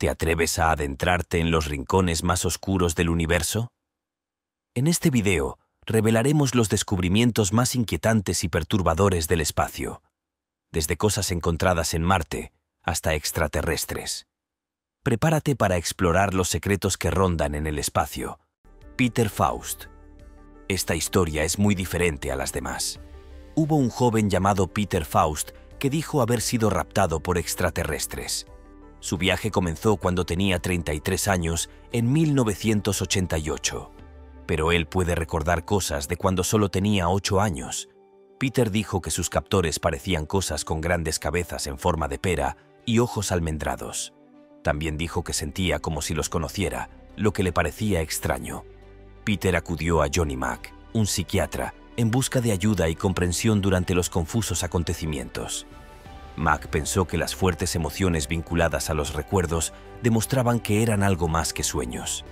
¿Te atreves a adentrarte en los rincones más oscuros del universo? En este video revelaremos los descubrimientos más inquietantes y perturbadores del espacio, desde cosas encontradas en Marte hasta extraterrestres. Prepárate para explorar los secretos que rondan en el espacio. Peter Faust. Esta historia es muy diferente a las demás. Hubo un joven llamado Peter Faust que dijo haber sido raptado por extraterrestres. Su viaje comenzó cuando tenía 33 años en 1988. Pero él puede recordar cosas de cuando solo tenía 8 años. Peter dijo que sus captores parecían cosas con grandes cabezas en forma de pera y ojos almendrados. También dijo que sentía como si los conociera, lo que le parecía extraño. Peter acudió a Johnny Mack, un psiquiatra, en busca de ayuda y comprensión durante los confusos acontecimientos. Mack pensó que las fuertes emociones vinculadas a los recuerdos demostraban que eran algo más que sueños.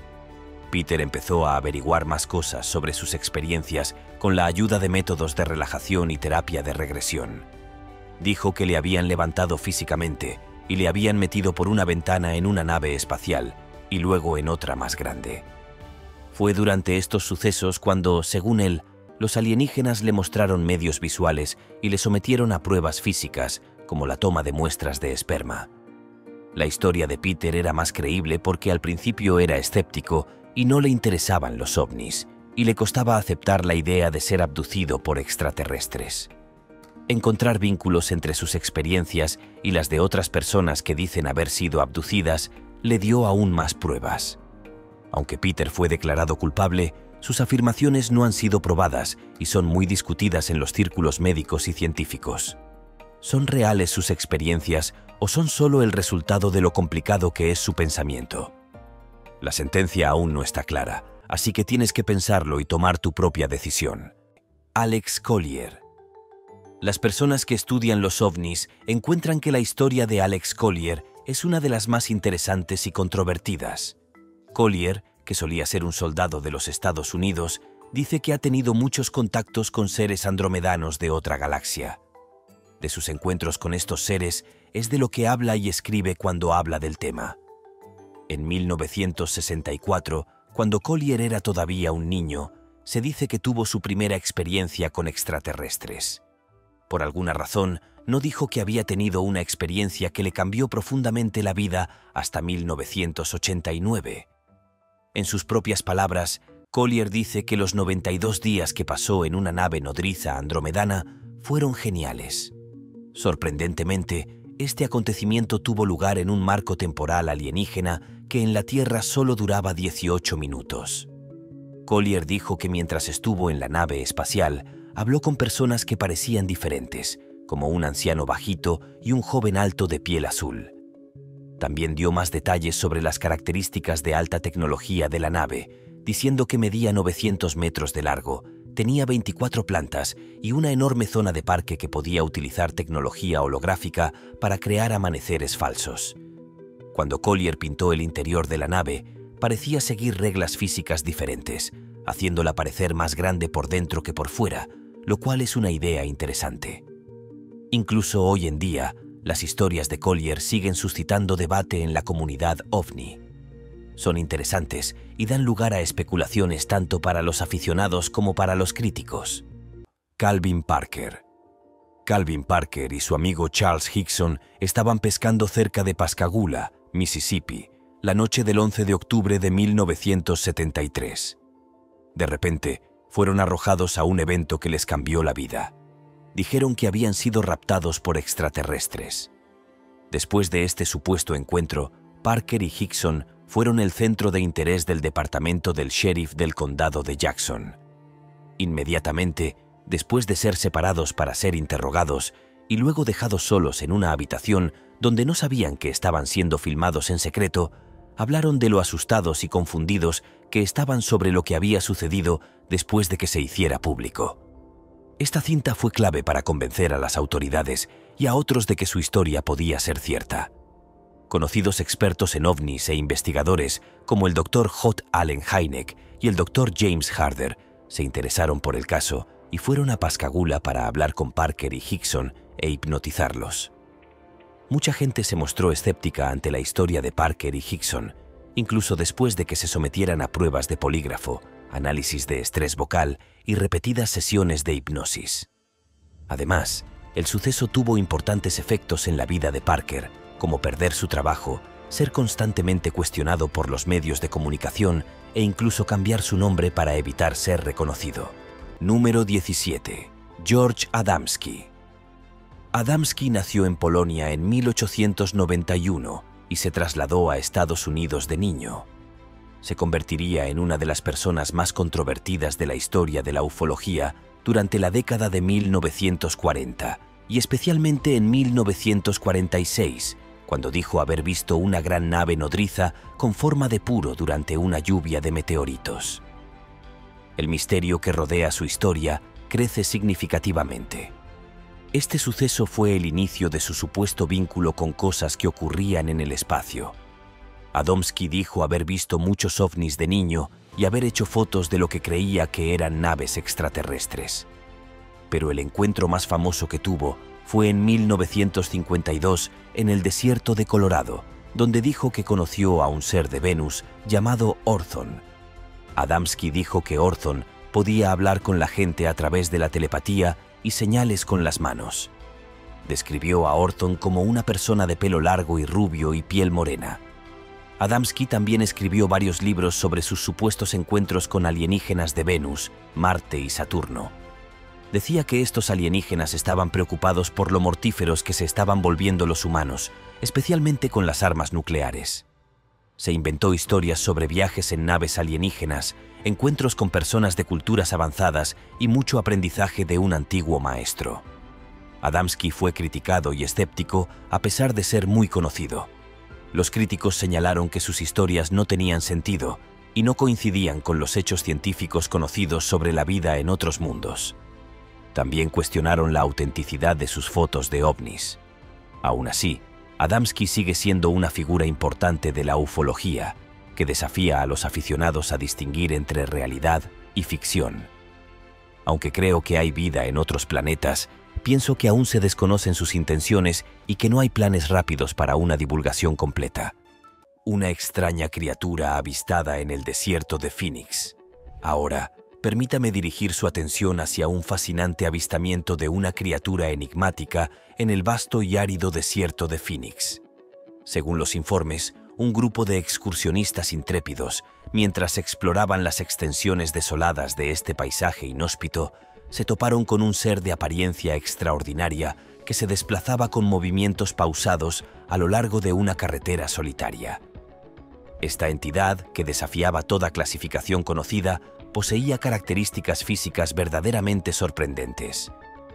Peter empezó a averiguar más cosas sobre sus experiencias con la ayuda de métodos de relajación y terapia de regresión. Dijo que le habían levantado físicamente y le habían metido por una ventana en una nave espacial y luego en otra más grande. Fue durante estos sucesos cuando, según él, los alienígenas le mostraron medios visuales y le sometieron a pruebas físicas, como la toma de muestras de esperma. La historia de Peter era más creíble porque al principio era escéptico y no le interesaban los ovnis, y le costaba aceptar la idea de ser abducido por extraterrestres. Encontrar vínculos entre sus experiencias y las de otras personas que dicen haber sido abducidas le dio aún más pruebas. Aunque Peter fue declarado culpable, sus afirmaciones no han sido probadas y son muy discutidas en los círculos médicos y científicos. ¿Son reales sus experiencias o son solo el resultado de lo complicado que es su pensamiento? La sentencia aún no está clara, así que tienes que pensarlo y tomar tu propia decisión. Alex Collier. Las personas que estudian los ovnis encuentran que la historia de Alex Collier es una de las más interesantes y controvertidas. Collier, que solía ser un soldado de los Estados Unidos, dice que ha tenido muchos contactos con seres andromedanos de otra galaxia. De sus encuentros con estos seres es de lo que habla y escribe cuando habla del tema. En 1964, cuando Collier era todavía un niño, se dice que tuvo su primera experiencia con extraterrestres. Por alguna razón, no dijo que había tenido una experiencia que le cambió profundamente la vida hasta 1989. En sus propias palabras, Collier dice que los 92 días que pasó en una nave nodriza andromedana fueron geniales. Sorprendentemente, este acontecimiento tuvo lugar en un marco temporal alienígena que en la Tierra solo duraba 18 minutos. Collier dijo que mientras estuvo en la nave espacial, habló con personas que parecían diferentes, como un anciano bajito y un joven alto de piel azul. También dio más detalles sobre las características de alta tecnología de la nave, diciendo que medía 900 metros de largo, tenía 24 plantas y una enorme zona de parque que podía utilizar tecnología holográfica para crear amaneceres falsos. Cuando Collier pintó el interior de la nave, parecía seguir reglas físicas diferentes, haciéndola parecer más grande por dentro que por fuera, lo cual es una idea interesante. Incluso hoy en día, las historias de Collier siguen suscitando debate en la comunidad ovni. Son interesantes y dan lugar a especulaciones tanto para los aficionados como para los críticos. Calvin Parker. Calvin Parker y su amigo Charles Hickson estaban pescando cerca de Pascagoula, Mississippi, la noche del 11 de octubre de 1973. De repente, fueron arrojados a un evento que les cambió la vida. Dijeron que habían sido raptados por extraterrestres. Después de este supuesto encuentro, Parker y Hickson fueron el centro de interés del departamento del sheriff del condado de Jackson. Inmediatamente, después de ser separados para ser interrogados y luego dejados solos en una habitación donde no sabían que estaban siendo filmados en secreto, hablaron de lo asustados y confundidos que estaban sobre lo que había sucedido después de que se hiciera público. Esta cinta fue clave para convencer a las autoridades y a otros de que su historia podía ser cierta. Conocidos expertos en ovnis e investigadores como el Dr. J. Allen Hynek y el Dr. James Harder se interesaron por el caso y fueron a Pascagoula para hablar con Parker y Hickson e hipnotizarlos. Mucha gente se mostró escéptica ante la historia de Parker y Hickson, incluso después de que se sometieran a pruebas de polígrafo, análisis de estrés vocal y repetidas sesiones de hipnosis. Además, el suceso tuvo importantes efectos en la vida de Parker, como perder su trabajo, ser constantemente cuestionado por los medios de comunicación e incluso cambiar su nombre para evitar ser reconocido. Número 17. George Adamski. Adamski nació en Polonia en 1891 y se trasladó a Estados Unidos de niño. Se convertiría en una de las personas más controvertidas de la historia de la ufología durante la década de 1940 y especialmente en 1946, cuando dijo haber visto una gran nave nodriza con forma de puro durante una lluvia de meteoritos. El misterio que rodea su historia crece significativamente. Este suceso fue el inicio de su supuesto vínculo con cosas que ocurrían en el espacio. Adamski dijo haber visto muchos ovnis de niño y haber hecho fotos de lo que creía que eran naves extraterrestres. Pero el encuentro más famoso que tuvo fue en 1952 en el desierto de Colorado, donde dijo que conoció a un ser de Venus llamado Orthon. Adamski dijo que Orthon podía hablar con la gente a través de la telepatía y señales con las manos. Describió a Orthon como una persona de pelo largo y rubio y piel morena. Adamski también escribió varios libros sobre sus supuestos encuentros con alienígenas de Venus, Marte y Saturno. Decía que estos alienígenas estaban preocupados por lo mortíferos que se estaban volviendo los humanos, especialmente con las armas nucleares. Se inventó historias sobre viajes en naves alienígenas, encuentros con personas de culturas avanzadas y mucho aprendizaje de un antiguo maestro. Adamski fue criticado y escéptico a pesar de ser muy conocido. Los críticos señalaron que sus historias no tenían sentido y no coincidían con los hechos científicos conocidos sobre la vida en otros mundos. También cuestionaron la autenticidad de sus fotos de ovnis. Aún así, Adamski sigue siendo una figura importante de la ufología, que desafía a los aficionados a distinguir entre realidad y ficción. Aunque creo que hay vida en otros planetas, pienso que aún se desconocen sus intenciones y que no hay planes rápidos para una divulgación completa. Una extraña criatura avistada en el desierto de Phoenix. Ahora, permítame dirigir su atención hacia un fascinante avistamiento de una criatura enigmática en el vasto y árido desierto de Phoenix. Según los informes, un grupo de excursionistas intrépidos, mientras exploraban las extensiones desoladas de este paisaje inhóspito, se toparon con un ser de apariencia extraordinaria que se desplazaba con movimientos pausados a lo largo de una carretera solitaria. Esta entidad, que desafiaba toda clasificación conocida, poseía características físicas verdaderamente sorprendentes.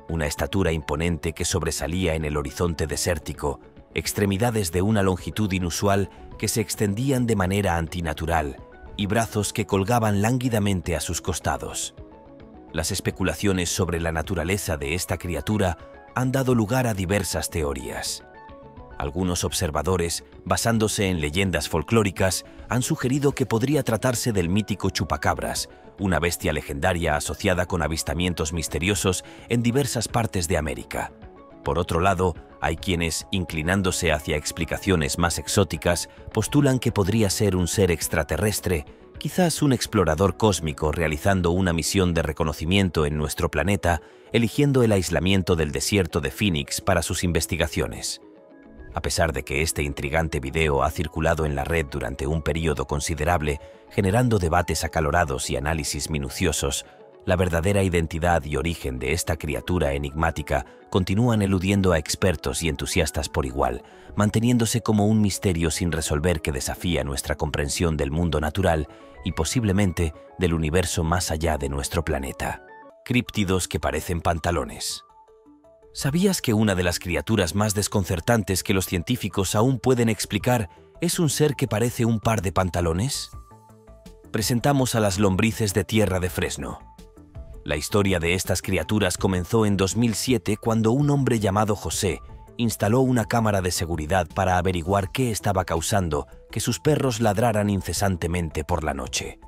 Una estatura imponente que sobresalía en el horizonte desértico, extremidades de una longitud inusual que se extendían de manera antinatural y brazos que colgaban lánguidamente a sus costados. Las especulaciones sobre la naturaleza de esta criatura han dado lugar a diversas teorías. Algunos observadores, basándose en leyendas folclóricas, han sugerido que podría tratarse del mítico chupacabras, una bestia legendaria asociada con avistamientos misteriosos en diversas partes de América. Por otro lado, hay quienes, inclinándose hacia explicaciones más exóticas, postulan que podría ser un ser extraterrestre, quizás un explorador cósmico realizando una misión de reconocimiento en nuestro planeta, eligiendo el aislamiento del desierto de Phoenix para sus investigaciones. A pesar de que este intrigante video ha circulado en la red durante un periodo considerable, generando debates acalorados y análisis minuciosos, la verdadera identidad y origen de esta criatura enigmática continúan eludiendo a expertos y entusiastas por igual, manteniéndose como un misterio sin resolver que desafía nuestra comprensión del mundo natural y posiblemente del universo más allá de nuestro planeta. Críptidos que parecen pantalones. ¿Sabías que una de las criaturas más desconcertantes que los científicos aún pueden explicar es un ser que parece un par de pantalones? Presentamos a las lombrices de tierra de Fresno. La historia de estas criaturas comenzó en 2007 cuando un hombre llamado José instaló una cámara de seguridad para averiguar qué estaba causando que sus perros ladraran incesantemente por la noche.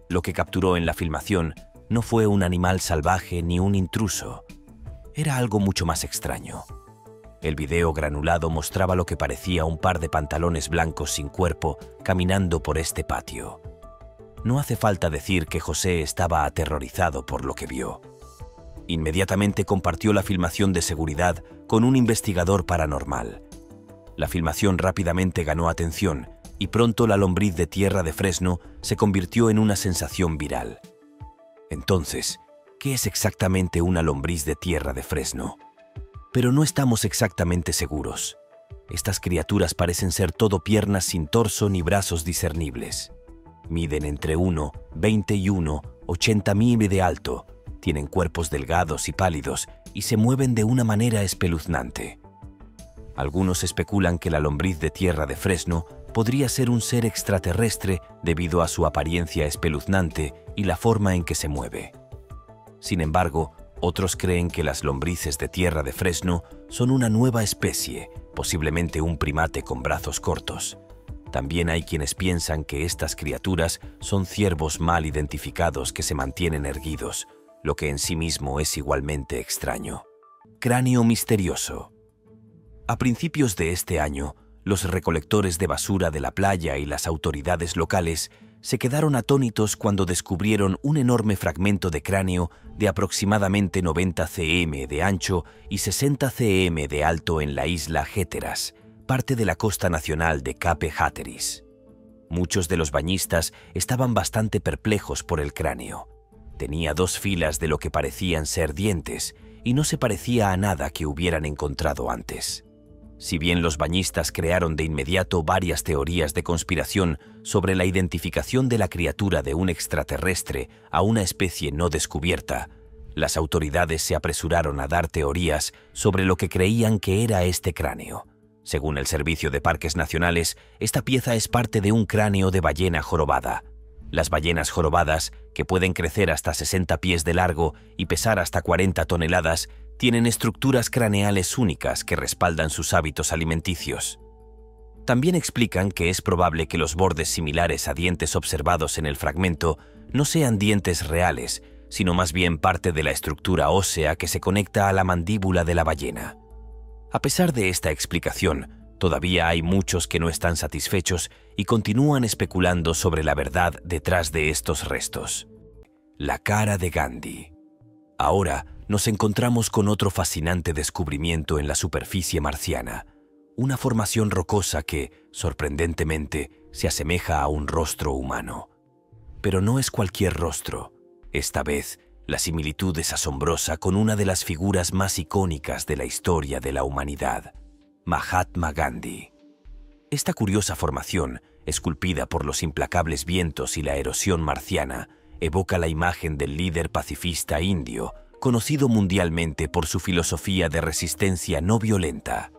Lo que capturó en la filmación no fue un animal salvaje ni un intruso. Era algo mucho más extraño. El video granulado mostraba lo que parecía un par de pantalones blancos sin cuerpo caminando por este patio. No hace falta decir que José estaba aterrorizado por lo que vio. Inmediatamente compartió la filmación de seguridad con un investigador paranormal. La filmación rápidamente ganó atención y pronto la lombriz de tierra de Fresno se convirtió en una sensación viral. Entonces, ¿qué es exactamente una lombriz de tierra de Fresno? Pero no estamos exactamente seguros. Estas criaturas parecen ser todo piernas sin torso ni brazos discernibles. Miden entre 1,20 y 1,80 mm de alto, tienen cuerpos delgados y pálidos y se mueven de una manera espeluznante. Algunos especulan que la lombriz de tierra de Fresno podría ser un ser extraterrestre debido a su apariencia espeluznante y la forma en que se mueve. Sin embargo, otros creen que las lombrices de tierra de Fresno son una nueva especie, posiblemente un primate con brazos cortos. También hay quienes piensan que estas criaturas son ciervos mal identificados que se mantienen erguidos, lo que en sí mismo es igualmente extraño. Cráneo misterioso. A principios de este año, los recolectores de basura de la playa y las autoridades locales se quedaron atónitos cuando descubrieron un enorme fragmento de cráneo de aproximadamente 90 cm de ancho y 60 cm de alto en la isla Hatteras, parte de la costa nacional de Cape Hatteras. Muchos de los bañistas estaban bastante perplejos por el cráneo. Tenía 2 filas de lo que parecían ser dientes y no se parecía a nada que hubieran encontrado antes. Si bien los bañistas crearon de inmediato varias teorías de conspiración sobre la identificación de la criatura de un extraterrestre a una especie no descubierta, las autoridades se apresuraron a dar teorías sobre lo que creían que era este cráneo. Según el Servicio de Parques Nacionales, esta pieza es parte de un cráneo de ballena jorobada. Las ballenas jorobadas, que pueden crecer hasta 60 pies de largo y pesar hasta 40 toneladas, tienen estructuras craneales únicas que respaldan sus hábitos alimenticios. También explican que es probable que los bordes similares a dientes observados en el fragmento no sean dientes reales, sino más bien parte de la estructura ósea que se conecta a la mandíbula de la ballena. A pesar de esta explicación, todavía hay muchos que no están satisfechos y continúan especulando sobre la verdad detrás de estos restos. La cara de Gandhi. Ahora nos encontramos con otro fascinante descubrimiento en la superficie marciana, una formación rocosa que, sorprendentemente, se asemeja a un rostro humano. Pero no es cualquier rostro. Esta vez, la similitud es asombrosa con una de las figuras más icónicas de la historia de la humanidad, Mahatma Gandhi. Esta curiosa formación, esculpida por los implacables vientos y la erosión marciana, evoca la imagen del líder pacifista indio, conocido mundialmente por su filosofía de resistencia no violenta.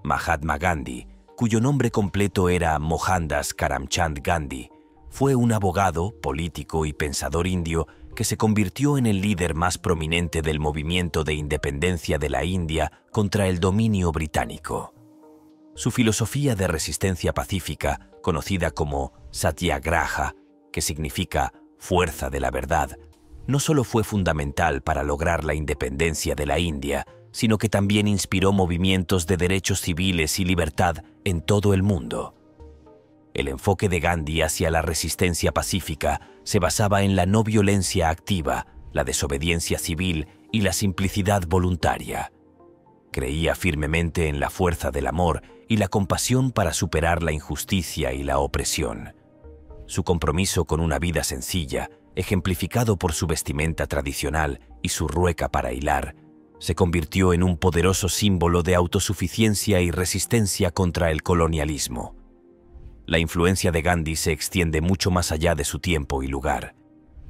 Mahatma Gandhi, cuyo nombre completo era Mohandas Karamchand Gandhi, fue un abogado, político y pensador indio que se convirtió en el líder más prominente del movimiento de independencia de la India contra el dominio británico. Su filosofía de resistencia pacífica, conocida como Satyagraha, que significa fuerza de la verdad, no solo fue fundamental para lograr la independencia de la India, sino que también inspiró movimientos de derechos civiles y libertad en todo el mundo. El enfoque de Gandhi hacia la resistencia pacífica se basaba en la no violencia activa, la desobediencia civil y la simplicidad voluntaria. Creía firmemente en la fuerza del amor y la compasión para superar la injusticia y la opresión. Su compromiso con una vida sencilla, ejemplificado por su vestimenta tradicional y su rueca para hilar, se convirtió en un poderoso símbolo de autosuficiencia y resistencia contra el colonialismo. La influencia de Gandhi se extiende mucho más allá de su tiempo y lugar.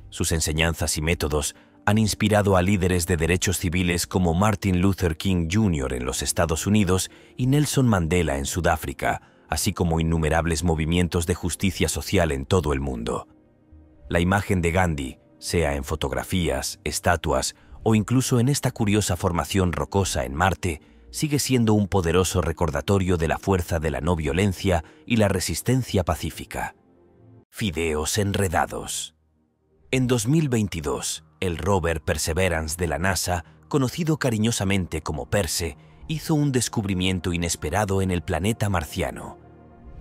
Sus enseñanzas y métodos han inspirado a líderes de derechos civiles como Martin Luther King Jr. en los Estados Unidos y Nelson Mandela en Sudáfrica, así como innumerables movimientos de justicia social en todo el mundo. La imagen de Gandhi, sea en fotografías, estatuas o incluso en esta curiosa formación rocosa en Marte, sigue siendo un poderoso recordatorio de la fuerza de la no violencia y la resistencia pacífica. Fideos enredados. En 2022, el rover Perseverance de la NASA, conocido cariñosamente como Perse, hizo un descubrimiento inesperado en el planeta marciano.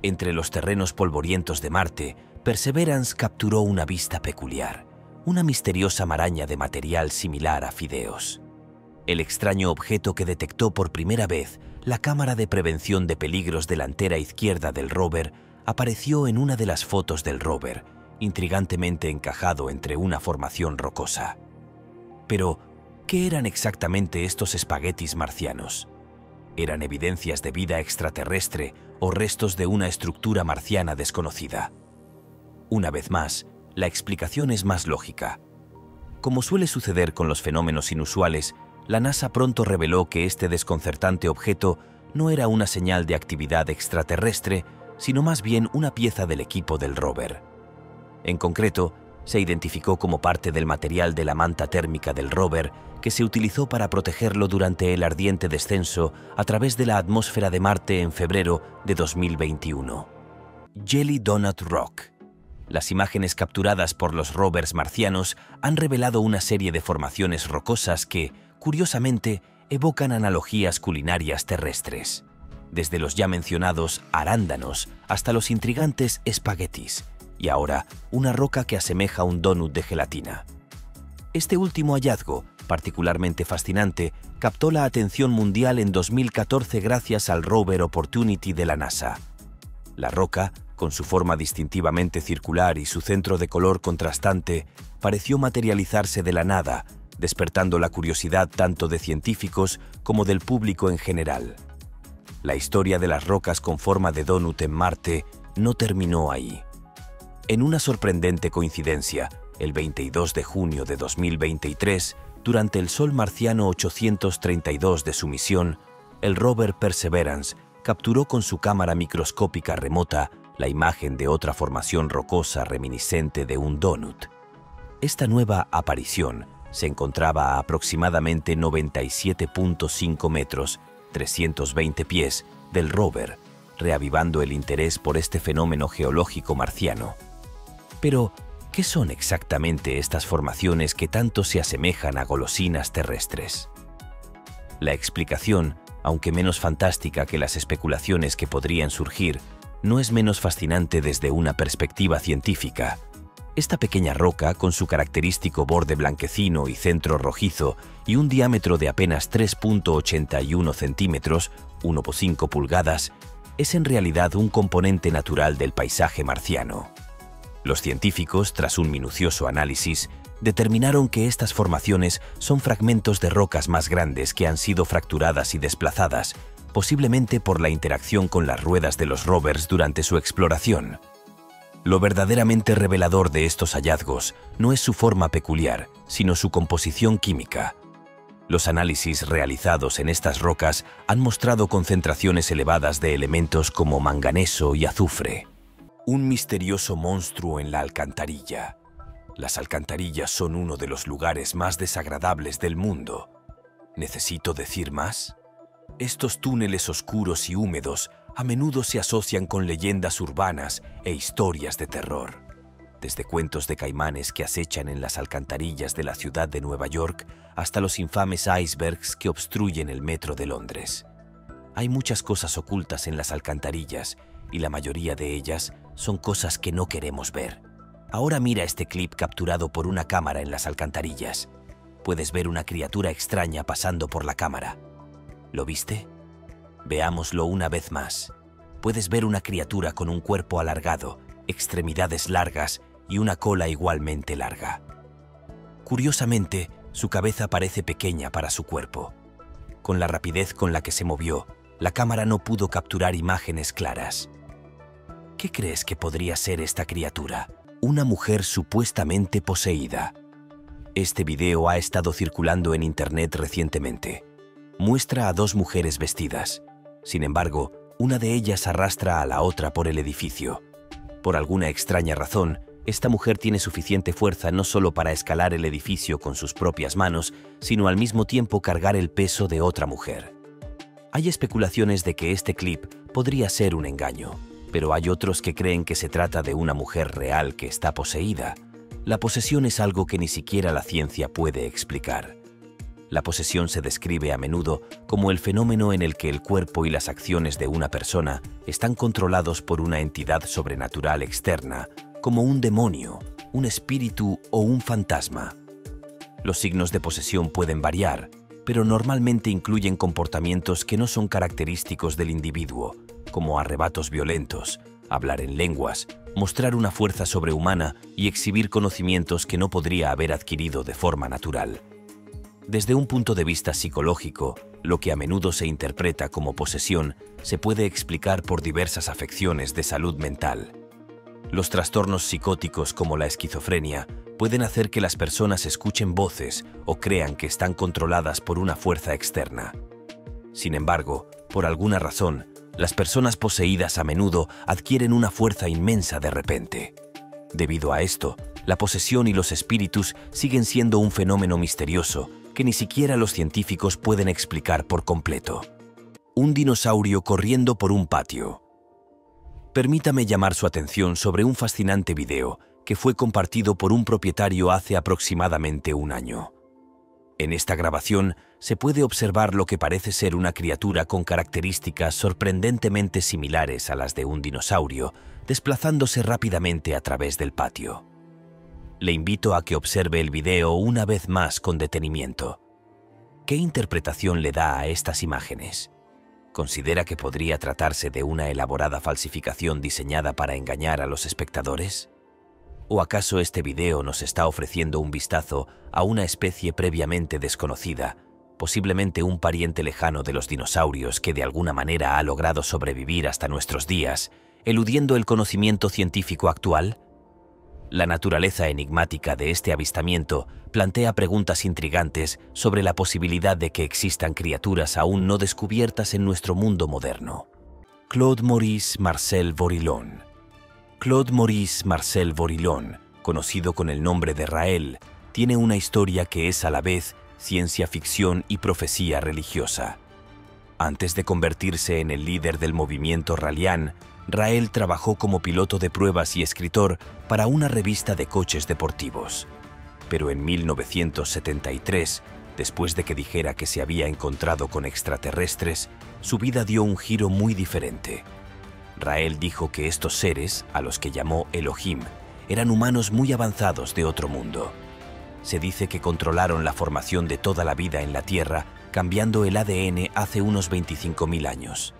Entre los terrenos polvorientos de Marte, Perseverance capturó una vista peculiar, una misteriosa maraña de material similar a fideos. El extraño objeto que detectó por primera vez la cámara de prevención de peligros delantera izquierda del rover apareció en una de las fotos del rover, intrigantemente encajado entre una formación rocosa. Pero, ¿qué eran exactamente estos espaguetis marcianos? ¿Eran evidencias de vida extraterrestre o restos de una estructura marciana desconocida? Una vez más, la explicación es más lógica. Como suele suceder con los fenómenos inusuales, la NASA pronto reveló que este desconcertante objeto no era una señal de actividad extraterrestre, sino más bien una pieza del equipo del rover. En concreto, se identificó como parte del material de la manta térmica del rover que se utilizó para protegerlo durante el ardiente descenso a través de la atmósfera de Marte en febrero de 2021. Jelly Donut Rock. Las imágenes capturadas por los rovers marcianos han revelado una serie de formaciones rocosas que, curiosamente, evocan analogías culinarias terrestres, desde los ya mencionados arándanos hasta los intrigantes espaguetis, y ahora una roca que asemeja un donut de gelatina. Este último hallazgo, particularmente fascinante, captó la atención mundial en 2014 gracias al rover Opportunity de la NASA. La roca, con su forma distintivamente circular y su centro de color contrastante, pareció materializarse de la nada, despertando la curiosidad tanto de científicos como del público en general. La historia de las rocas con forma de donut en Marte no terminó ahí. En una sorprendente coincidencia, el 22 de junio de 2023, durante el Sol marciano 832 de su misión, el rover Perseverance capturó con su cámara microscópica remota la imagen de otra formación rocosa reminiscente de un donut. Esta nueva aparición se encontraba a aproximadamente 97.5 metros, 320 pies, del rover, reavivando el interés por este fenómeno geológico marciano. Pero, ¿qué son exactamente estas formaciones que tanto se asemejan a golosinas terrestres? La explicación, aunque menos fantástica que las especulaciones que podrían surgir, no es menos fascinante desde una perspectiva científica. Esta pequeña roca, con su característico borde blanquecino y centro rojizo y un diámetro de apenas 3.81 centímetros, 1,5 pulgadas, es en realidad un componente natural del paisaje marciano. Los científicos, tras un minucioso análisis, determinaron que estas formaciones son fragmentos de rocas más grandes que han sido fracturadas y desplazadas, posiblemente por la interacción con las ruedas de los rovers durante su exploración. Lo verdaderamente revelador de estos hallazgos no es su forma peculiar, sino su composición química. Los análisis realizados en estas rocas han mostrado concentraciones elevadas de elementos como manganeso y azufre. Un misterioso monstruo en la alcantarilla. Las alcantarillas son uno de los lugares más desagradables del mundo. ¿Necesito decir más? Estos túneles oscuros y húmedos a menudo se asocian con leyendas urbanas e historias de terror. Desde cuentos de caimanes que acechan en las alcantarillas de la ciudad de Nueva York hasta los infames icebergs que obstruyen el metro de Londres. Hay muchas cosas ocultas en las alcantarillas y la mayoría de ellas son cosas que no queremos ver. Ahora mira este clip capturado por una cámara en las alcantarillas. Puedes ver una criatura extraña pasando por la cámara. ¿Lo viste? Veámoslo una vez más. Puedes ver una criatura con un cuerpo alargado, extremidades largas y una cola igualmente larga. Curiosamente, su cabeza parece pequeña para su cuerpo. Con la rapidez con la que se movió, la cámara no pudo capturar imágenes claras. ¿Qué crees que podría ser esta criatura? Una mujer supuestamente poseída. Este video ha estado circulando en internet recientemente. Muestra a dos mujeres vestidas. Sin embargo, una de ellas arrastra a la otra por el edificio. Por alguna extraña razón, esta mujer tiene suficiente fuerza no solo para escalar el edificio con sus propias manos, sino al mismo tiempo cargar el peso de otra mujer. Hay especulaciones de que este clip podría ser un engaño, pero hay otros que creen que se trata de una mujer real que está poseída. La posesión es algo que ni siquiera la ciencia puede explicar. La posesión se describe a menudo como el fenómeno en el que el cuerpo y las acciones de una persona están controlados por una entidad sobrenatural externa, como un demonio, un espíritu o un fantasma. Los signos de posesión pueden variar, pero normalmente incluyen comportamientos que no son característicos del individuo, como arrebatos violentos, hablar en lenguas, mostrar una fuerza sobrehumana y exhibir conocimientos que no podría haber adquirido de forma natural. Desde un punto de vista psicológico, lo que a menudo se interpreta como posesión se puede explicar por diversas afecciones de salud mental. Los trastornos psicóticos como la esquizofrenia pueden hacer que las personas escuchen voces o crean que están controladas por una fuerza externa. Sin embargo, por alguna razón, las personas poseídas a menudo adquieren una fuerza inmensa de repente. Debido a esto, la posesión y los espíritus siguen siendo un fenómeno misterioso que ni siquiera los científicos pueden explicar por completo. Un dinosaurio corriendo por un patio. Permítame llamar su atención sobre un fascinante video que fue compartido por un propietario hace aproximadamente un año. En esta grabación se puede observar lo que parece ser una criatura con características sorprendentemente similares a las de un dinosaurio, desplazándose rápidamente a través del patio. Le invito a que observe el video una vez más con detenimiento. ¿Qué interpretación le da a estas imágenes? ¿Considera que podría tratarse de una elaborada falsificación diseñada para engañar a los espectadores? ¿O acaso este video nos está ofreciendo un vistazo a una especie previamente desconocida, posiblemente un pariente lejano de los dinosaurios que de alguna manera ha logrado sobrevivir hasta nuestros días, eludiendo el conocimiento científico actual? La naturaleza enigmática de este avistamiento plantea preguntas intrigantes sobre la posibilidad de que existan criaturas aún no descubiertas en nuestro mundo moderno. Claude Maurice Marcel Vorilhon. Claude Maurice Marcel Vorilhon, conocido con el nombre de Raël, tiene una historia que es a la vez ciencia ficción y profecía religiosa. Antes de convertirse en el líder del movimiento Raëlian, Raël trabajó como piloto de pruebas y escritor para una revista de coches deportivos. Pero en 1973, después de que dijera que se había encontrado con extraterrestres, su vida dio un giro muy diferente. Raël dijo que estos seres, a los que llamó Elohim, eran humanos muy avanzados de otro mundo. Se dice que controlaron la formación de toda la vida en la Tierra, cambiando el ADN hace unos 25.000 años.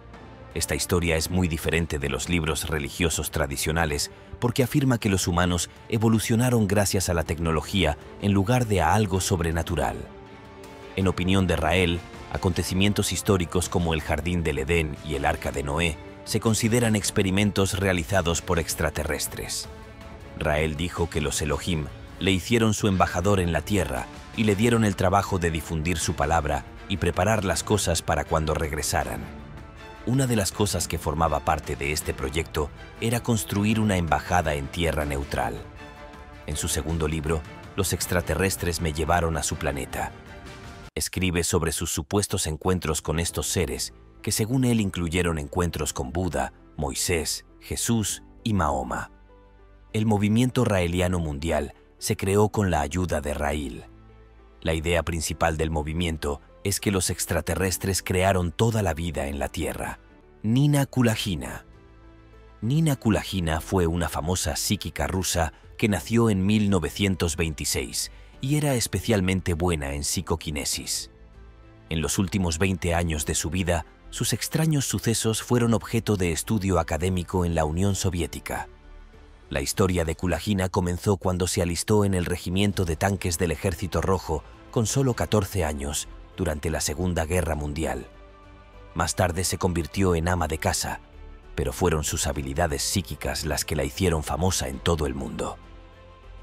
Esta historia es muy diferente de los libros religiosos tradicionales porque afirma que los humanos evolucionaron gracias a la tecnología en lugar de a algo sobrenatural. En opinión de Raël, acontecimientos históricos como el Jardín del Edén y el Arca de Noé se consideran experimentos realizados por extraterrestres. Raël dijo que los Elohim le hicieron su embajador en la Tierra y le dieron el trabajo de difundir su palabra y preparar las cosas para cuando regresaran. Una de las cosas que formaba parte de este proyecto era construir una embajada en tierra neutral. En su segundo libro, Los extraterrestres me llevaron a su planeta. Escribe sobre sus supuestos encuentros con estos seres, que según él incluyeron encuentros con Buda, Moisés, Jesús y Mahoma. El movimiento raeliano mundial se creó con la ayuda de Raël. La idea principal del movimiento es que los extraterrestres crearon toda la vida en la Tierra. Nina Kulagina. Nina Kulagina fue una famosa psíquica rusa que nació en 1926 y era especialmente buena en psicoquinesis. En los últimos 20 años de su vida, sus extraños sucesos fueron objeto de estudio académico en la Unión Soviética. La historia de Kulagina comenzó cuando se alistó en el regimiento de tanques del Ejército Rojo con solo 14 años, durante la Segunda Guerra Mundial. Más tarde se convirtió en ama de casa, pero fueron sus habilidades psíquicas las que la hicieron famosa en todo el mundo.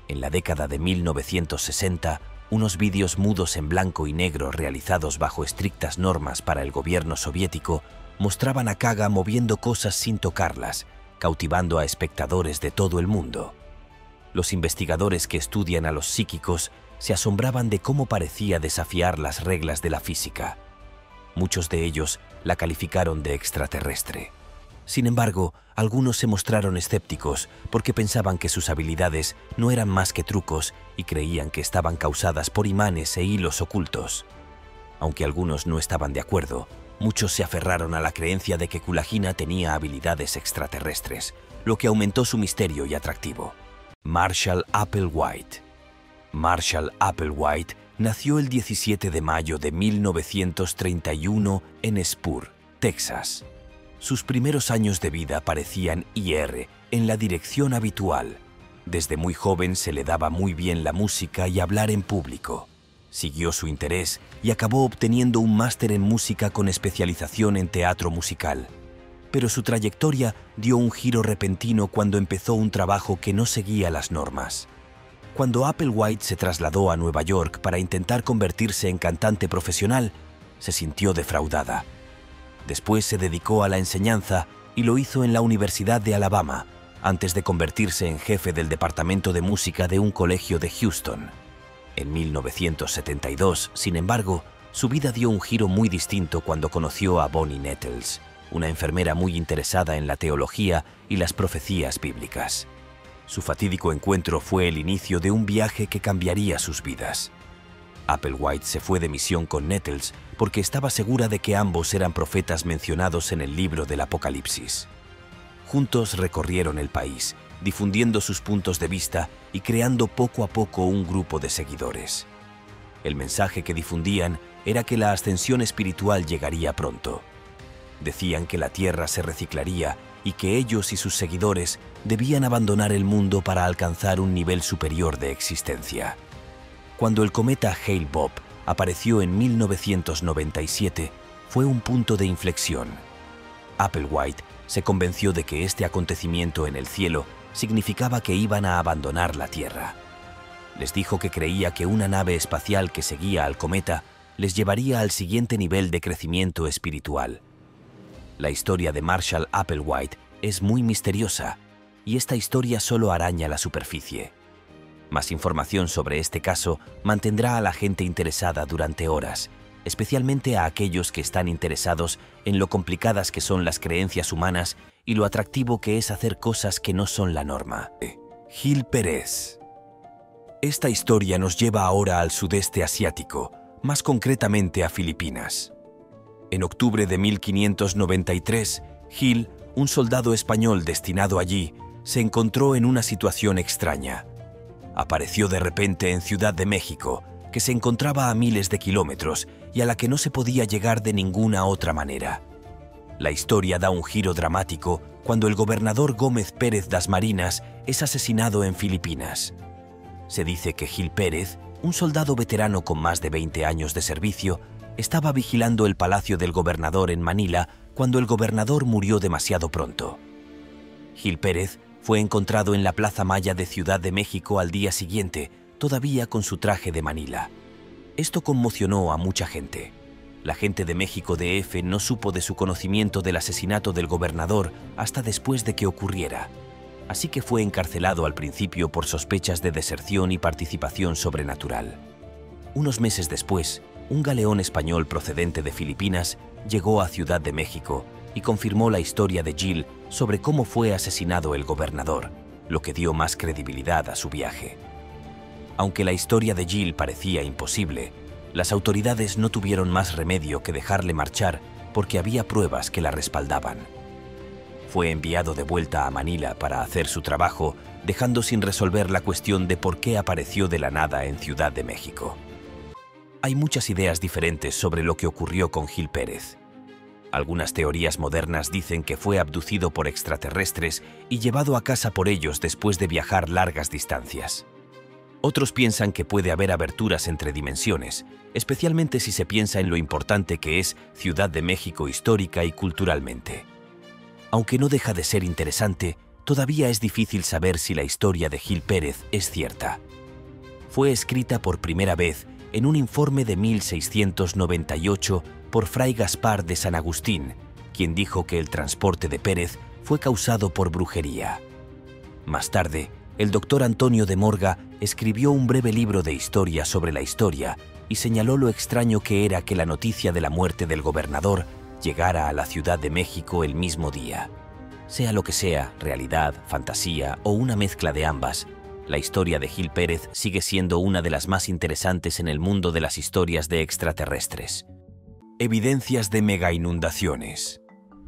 En la década de 1960, unos vídeos mudos en blanco y negro realizados bajo estrictas normas para el gobierno soviético mostraban a Kaga moviendo cosas sin tocarlas, cautivando a espectadores de todo el mundo. Los investigadores que estudian a los psíquicos se asombraban de cómo parecía desafiar las reglas de la física. Muchos de ellos la calificaron de extraterrestre. Sin embargo, algunos se mostraron escépticos porque pensaban que sus habilidades no eran más que trucos y creían que estaban causadas por imanes e hilos ocultos. Aunque algunos no estaban de acuerdo, muchos se aferraron a la creencia de que Kulagina tenía habilidades extraterrestres, lo que aumentó su misterio y atractivo. Marshall Applewhite. Marshall Applewhite nació el 17 de mayo de 1931 en Spur, Texas. Sus primeros años de vida parecían ir en la dirección habitual. Desde muy joven se le daba muy bien la música y hablar en público. Siguió su interés y acabó obteniendo un máster en música con especialización en teatro musical. Pero su trayectoria dio un giro repentino cuando empezó un trabajo que no seguía las normas. Cuando Applewhite se trasladó a Nueva York para intentar convertirse en cantante profesional, se sintió defraudada. Después se dedicó a la enseñanza y lo hizo en la Universidad de Alabama, antes de convertirse en jefe del departamento de música de un colegio de Houston. En 1972, sin embargo, su vida dio un giro muy distinto cuando conoció a Bonnie Nettles, una enfermera muy interesada en la teología y las profecías bíblicas. Su fatídico encuentro fue el inicio de un viaje que cambiaría sus vidas. Applewhite se fue de misión con Nettles porque estaba segura de que ambos eran profetas mencionados en el libro del Apocalipsis. Juntos recorrieron el país, difundiendo sus puntos de vista y creando poco a poco un grupo de seguidores. El mensaje que difundían era que la ascensión espiritual llegaría pronto. Decían que la Tierra se reciclaría y que ellos y sus seguidores debían abandonar el mundo para alcanzar un nivel superior de existencia. Cuando el cometa Hale-Bopp apareció en 1997, fue un punto de inflexión. Applewhite se convenció de que este acontecimiento en el cielo significaba que iban a abandonar la Tierra. Les dijo que creía que una nave espacial que seguía al cometa les llevaría al siguiente nivel de crecimiento espiritual. La historia de Marshall Applewhite es muy misteriosa, y esta historia solo araña la superficie. Más información sobre este caso mantendrá a la gente interesada durante horas, especialmente a aquellos que están interesados en lo complicadas que son las creencias humanas y lo atractivo que es hacer cosas que no son la norma. Gil Pérez. Esta historia nos lleva ahora al sudeste asiático, más concretamente a Filipinas. En octubre de 1593, Gil, un soldado español destinado allí, se encontró en una situación extraña. Apareció de repente en Ciudad de México, que se encontraba a miles de kilómetros y a la que no se podía llegar de ninguna otra manera. La historia da un giro dramático cuando el gobernador Gómez Pérez Dasmariñas es asesinado en Filipinas. Se dice que Gil Pérez, un soldado veterano con más de 20 años de servicio, estaba vigilando el palacio del gobernador en Manila cuando el gobernador murió demasiado pronto. Gil Pérez fue encontrado en la Plaza Maya de Ciudad de México al día siguiente, todavía con su traje de Manila. Esto conmocionó a mucha gente. La gente de México DF no supo de su conocimiento del asesinato del gobernador hasta después de que ocurriera. Así que fue encarcelado al principio por sospechas de deserción y participación sobrenatural. Unos meses después, un galeón español procedente de Filipinas llegó a Ciudad de México y confirmó la historia de Gil sobre cómo fue asesinado el gobernador, lo que dio más credibilidad a su viaje. Aunque la historia de Gil parecía imposible, las autoridades no tuvieron más remedio que dejarle marchar porque había pruebas que la respaldaban. Fue enviado de vuelta a Manila para hacer su trabajo, dejando sin resolver la cuestión de por qué apareció de la nada en Ciudad de México. Hay muchas ideas diferentes sobre lo que ocurrió con Gil Pérez. Algunas teorías modernas dicen que fue abducido por extraterrestres y llevado a casa por ellos después de viajar largas distancias. Otros piensan que puede haber aberturas entre dimensiones, especialmente si se piensa en lo importante que es Ciudad de México histórica y culturalmente. Aunque no deja de ser interesante, todavía es difícil saber si la historia de Gil Pérez es cierta. Fue escrita por primera vez en un informe de 1698 por Fray Gaspar de San Agustín, quien dijo que el transporte de Pérez fue causado por brujería. Más tarde, el doctor Antonio de Morga escribió un breve libro de historia sobre la historia y señaló lo extraño que era que la noticia de la muerte del gobernador llegara a la Ciudad de México el mismo día. Sea lo que sea, realidad, fantasía o una mezcla de ambas, la historia de Gil Pérez sigue siendo una de las más interesantes en el mundo de las historias de extraterrestres. Evidencias de megainundaciones.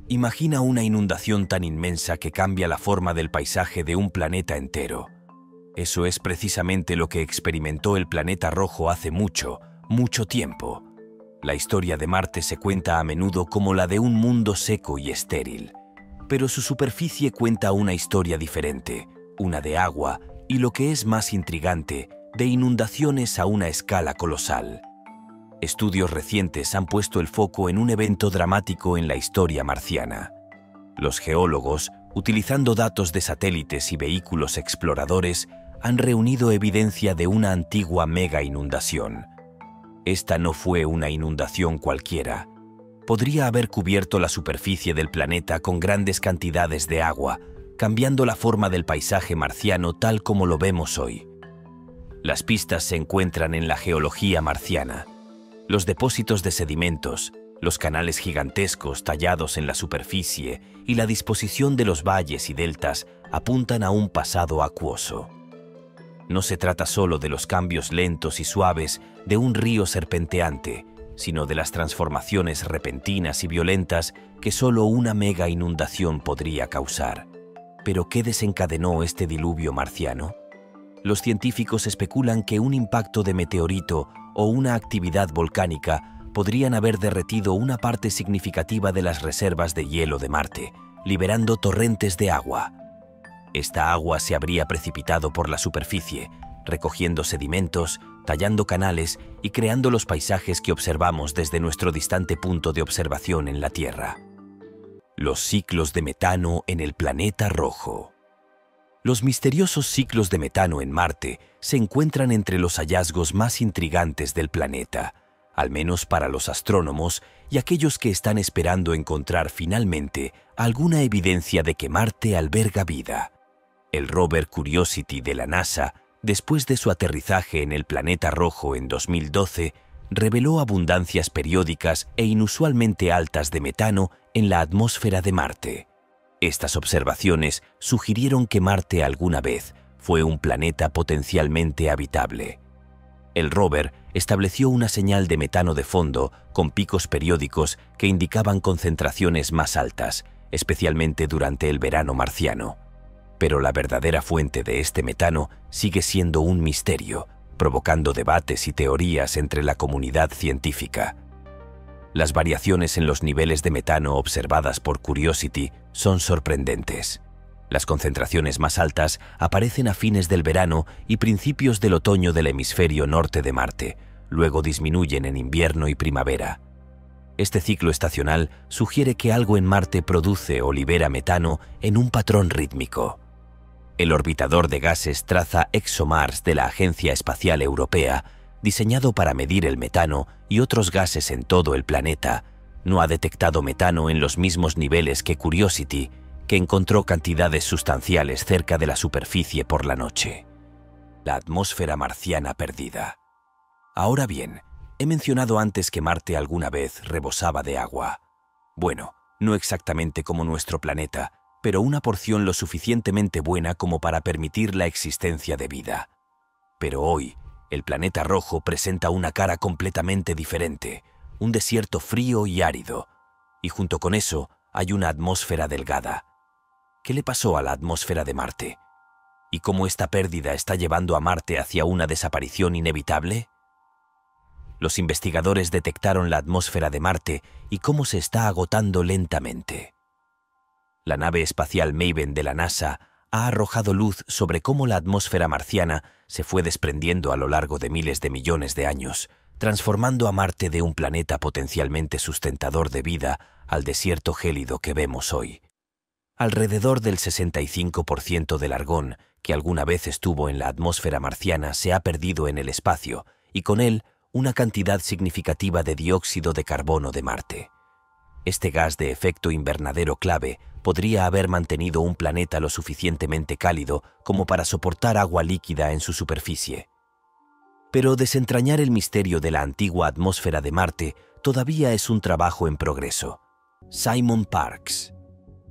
Imagina una inundación tan inmensa que cambia la forma del paisaje de un planeta entero. Eso es precisamente lo que experimentó el planeta rojo hace mucho, mucho tiempo. La historia de Marte se cuenta a menudo como la de un mundo seco y estéril, pero su superficie cuenta una historia diferente, una de agua y, lo que es más intrigante, de inundaciones a una escala colosal. Estudios recientes han puesto el foco en un evento dramático en la historia marciana. Los geólogos, utilizando datos de satélites y vehículos exploradores, han reunido evidencia de una antigua mega inundación. Esta no fue una inundación cualquiera. Podría haber cubierto la superficie del planeta con grandes cantidades de agua, cambiando la forma del paisaje marciano tal como lo vemos hoy. Las pistas se encuentran en la geología marciana. Los depósitos de sedimentos, los canales gigantescos tallados en la superficie y la disposición de los valles y deltas apuntan a un pasado acuoso. No se trata solo de los cambios lentos y suaves de un río serpenteante, sino de las transformaciones repentinas y violentas que solo una mega inundación podría causar. ¿Pero qué desencadenó este diluvio marciano? Los científicos especulan que un impacto de meteorito o una actividad volcánica podrían haber derretido una parte significativa de las reservas de hielo de Marte, liberando torrentes de agua. Esta agua se habría precipitado por la superficie, recogiendo sedimentos, tallando canales y creando los paisajes que observamos desde nuestro distante punto de observación en la Tierra. Los ciclos de metano en el planeta rojo. Los misteriosos ciclos de metano en Marte se encuentran entre los hallazgos más intrigantes del planeta, al menos para los astrónomos y aquellos que están esperando encontrar finalmente alguna evidencia de que Marte alberga vida. El rover Curiosity de la NASA, después de su aterrizaje en el planeta rojo en 2012, reveló abundancias periódicas e inusualmente altas de metano en la atmósfera de Marte. Estas observaciones sugirieron que Marte alguna vez fue un planeta potencialmente habitable. El rover estableció una señal de metano de fondo con picos periódicos que indicaban concentraciones más altas, especialmente durante el verano marciano. Pero la verdadera fuente de este metano sigue siendo un misterio, provocando debates y teorías entre la comunidad científica. Las variaciones en los niveles de metano observadas por Curiosity son sorprendentes. Las concentraciones más altas aparecen a fines del verano y principios del otoño del hemisferio norte de Marte, luego disminuyen en invierno y primavera. Este ciclo estacional sugiere que algo en Marte produce o libera metano en un patrón rítmico. El orbitador de gases traza ExoMars de la Agencia Espacial Europea, diseñado para medir el metano y otros gases en todo el planeta, no ha detectado metano en los mismos niveles que Curiosity, que encontró cantidades sustanciales cerca de la superficie por la noche. La atmósfera marciana perdida. Ahora bien, he mencionado antes que Marte alguna vez rebosaba de agua. Bueno, no exactamente como nuestro planeta, pero una porción lo suficientemente buena como para permitir la existencia de vida. Pero hoy, el planeta rojo presenta una cara completamente diferente, un desierto frío y árido, y junto con eso hay una atmósfera delgada. ¿Qué le pasó a la atmósfera de Marte? ¿Y cómo esta pérdida está llevando a Marte hacia una desaparición inevitable? Los investigadores detectaron la atmósfera de Marte y cómo se está agotando lentamente. La nave espacial Maven de la NASA ha arrojado luz sobre cómo la atmósfera marciana se fue desprendiendo a lo largo de miles de millones de años, transformando a Marte de un planeta potencialmente sustentador de vida al desierto gélido que vemos hoy. Alrededor del 65% del argón que alguna vez estuvo en la atmósfera marciana se ha perdido en el espacio y con él una cantidad significativa de dióxido de carbono de Marte. Este gas de efecto invernadero clave podría haber mantenido un planeta lo suficientemente cálido como para soportar agua líquida en su superficie. Pero desentrañar el misterio de la antigua atmósfera de Marte todavía es un trabajo en progreso. Simon Parkes.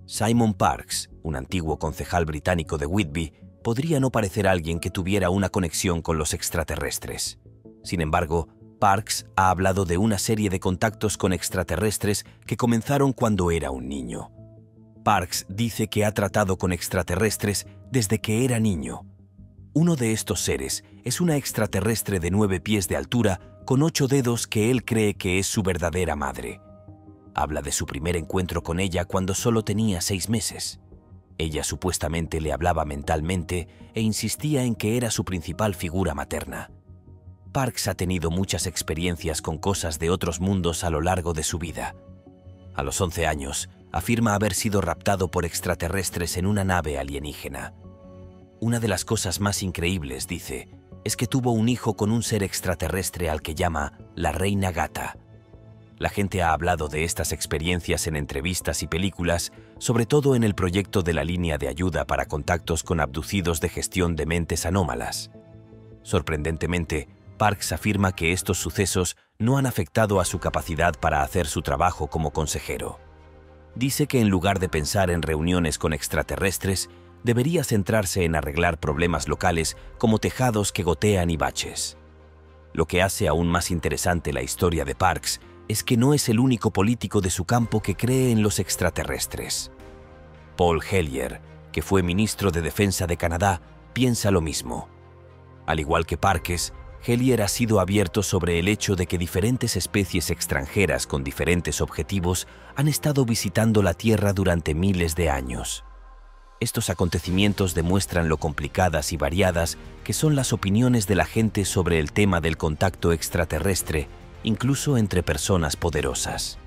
Simon Parkes, un antiguo concejal británico de Whitby, podría no parecer alguien que tuviera una conexión con los extraterrestres. Sin embargo, Parks ha hablado de una serie de contactos con extraterrestres que comenzaron cuando era un niño. Parks dice que ha tratado con extraterrestres desde que era niño. Uno de estos seres es una extraterrestre de 9 pies de altura con 8 dedos que él cree que es su verdadera madre. Habla de su primer encuentro con ella cuando solo tenía 6 meses. Ella supuestamente le hablaba mentalmente e insistía en que era su principal figura materna. Parks ha tenido muchas experiencias con cosas de otros mundos a lo largo de su vida. A los 11 años, afirma haber sido raptado por extraterrestres en una nave alienígena. Una de las cosas más increíbles, dice, es que tuvo un hijo con un ser extraterrestre al que llama la Reina Gata. La gente ha hablado de estas experiencias en entrevistas y películas, sobre todo en el proyecto de la línea de ayuda para contactos con abducidos de gestión de mentes anómalas. Sorprendentemente, Parks afirma que estos sucesos no han afectado a su capacidad para hacer su trabajo como consejero. Dice que en lugar de pensar en reuniones con extraterrestres, debería centrarse en arreglar problemas locales como tejados que gotean y baches. Lo que hace aún más interesante la historia de Parks es que no es el único político de su campo que cree en los extraterrestres. Paul Hellyer, que fue ministro de Defensa de Canadá, piensa lo mismo. Al igual que Parks, Hellyer ha sido abierto sobre el hecho de que diferentes especies extranjeras con diferentes objetivos han estado visitando la Tierra durante miles de años. Estos acontecimientos demuestran lo complicadas y variadas que son las opiniones de la gente sobre el tema del contacto extraterrestre, incluso entre personas poderosas.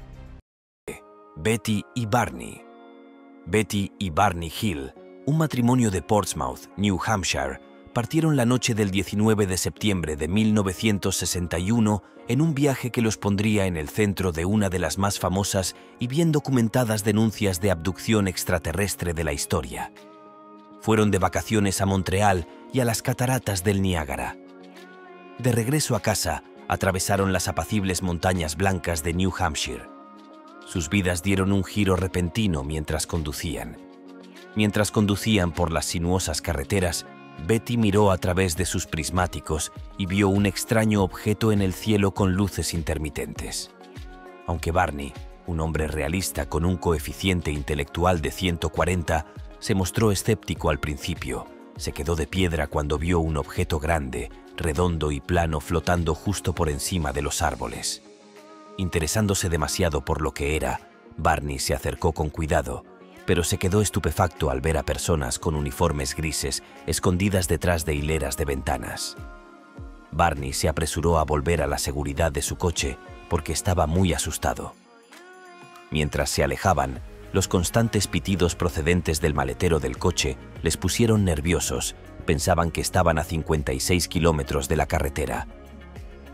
Betty y Barney. Betty y Barney Hill, un matrimonio de Portsmouth, New Hampshire, partieron la noche del 19 de septiembre de 1961 en un viaje que los pondría en el centro de una de las más famosas y bien documentadas denuncias de abducción extraterrestre de la historia. Fueron de vacaciones a Montreal y a las cataratas del Niágara. De regreso a casa, atravesaron las apacibles montañas blancas de New Hampshire. Sus vidas dieron un giro repentino mientras conducían. Mientras conducían por las sinuosas carreteras, Betty miró a través de sus prismáticos y vio un extraño objeto en el cielo con luces intermitentes. Aunque Barney, un hombre realista con un coeficiente intelectual de 140, se mostró escéptico al principio, se quedó de piedra cuando vio un objeto grande, redondo y plano flotando justo por encima de los árboles. Interesándose demasiado por lo que era, Barney se acercó con cuidado, pero se quedó estupefacto al ver a personas con uniformes grises escondidas detrás de hileras de ventanas. Barney se apresuró a volver a la seguridad de su coche porque estaba muy asustado. Mientras se alejaban, los constantes pitidos procedentes del maletero del coche les pusieron nerviosos, pensaban que estaban a 56 kilómetros de la carretera.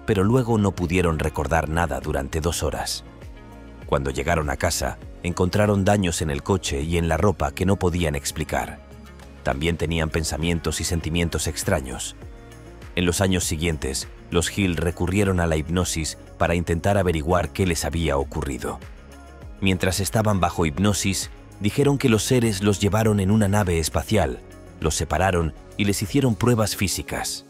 Pero luego no pudieron recordar nada durante 2 horas. Cuando llegaron a casa, encontraron daños en el coche y en la ropa que no podían explicar. También tenían pensamientos y sentimientos extraños. En los años siguientes, los Hill recurrieron a la hipnosis para intentar averiguar qué les había ocurrido. Mientras estaban bajo hipnosis, dijeron que los seres los llevaron en una nave espacial, los separaron y les hicieron pruebas físicas.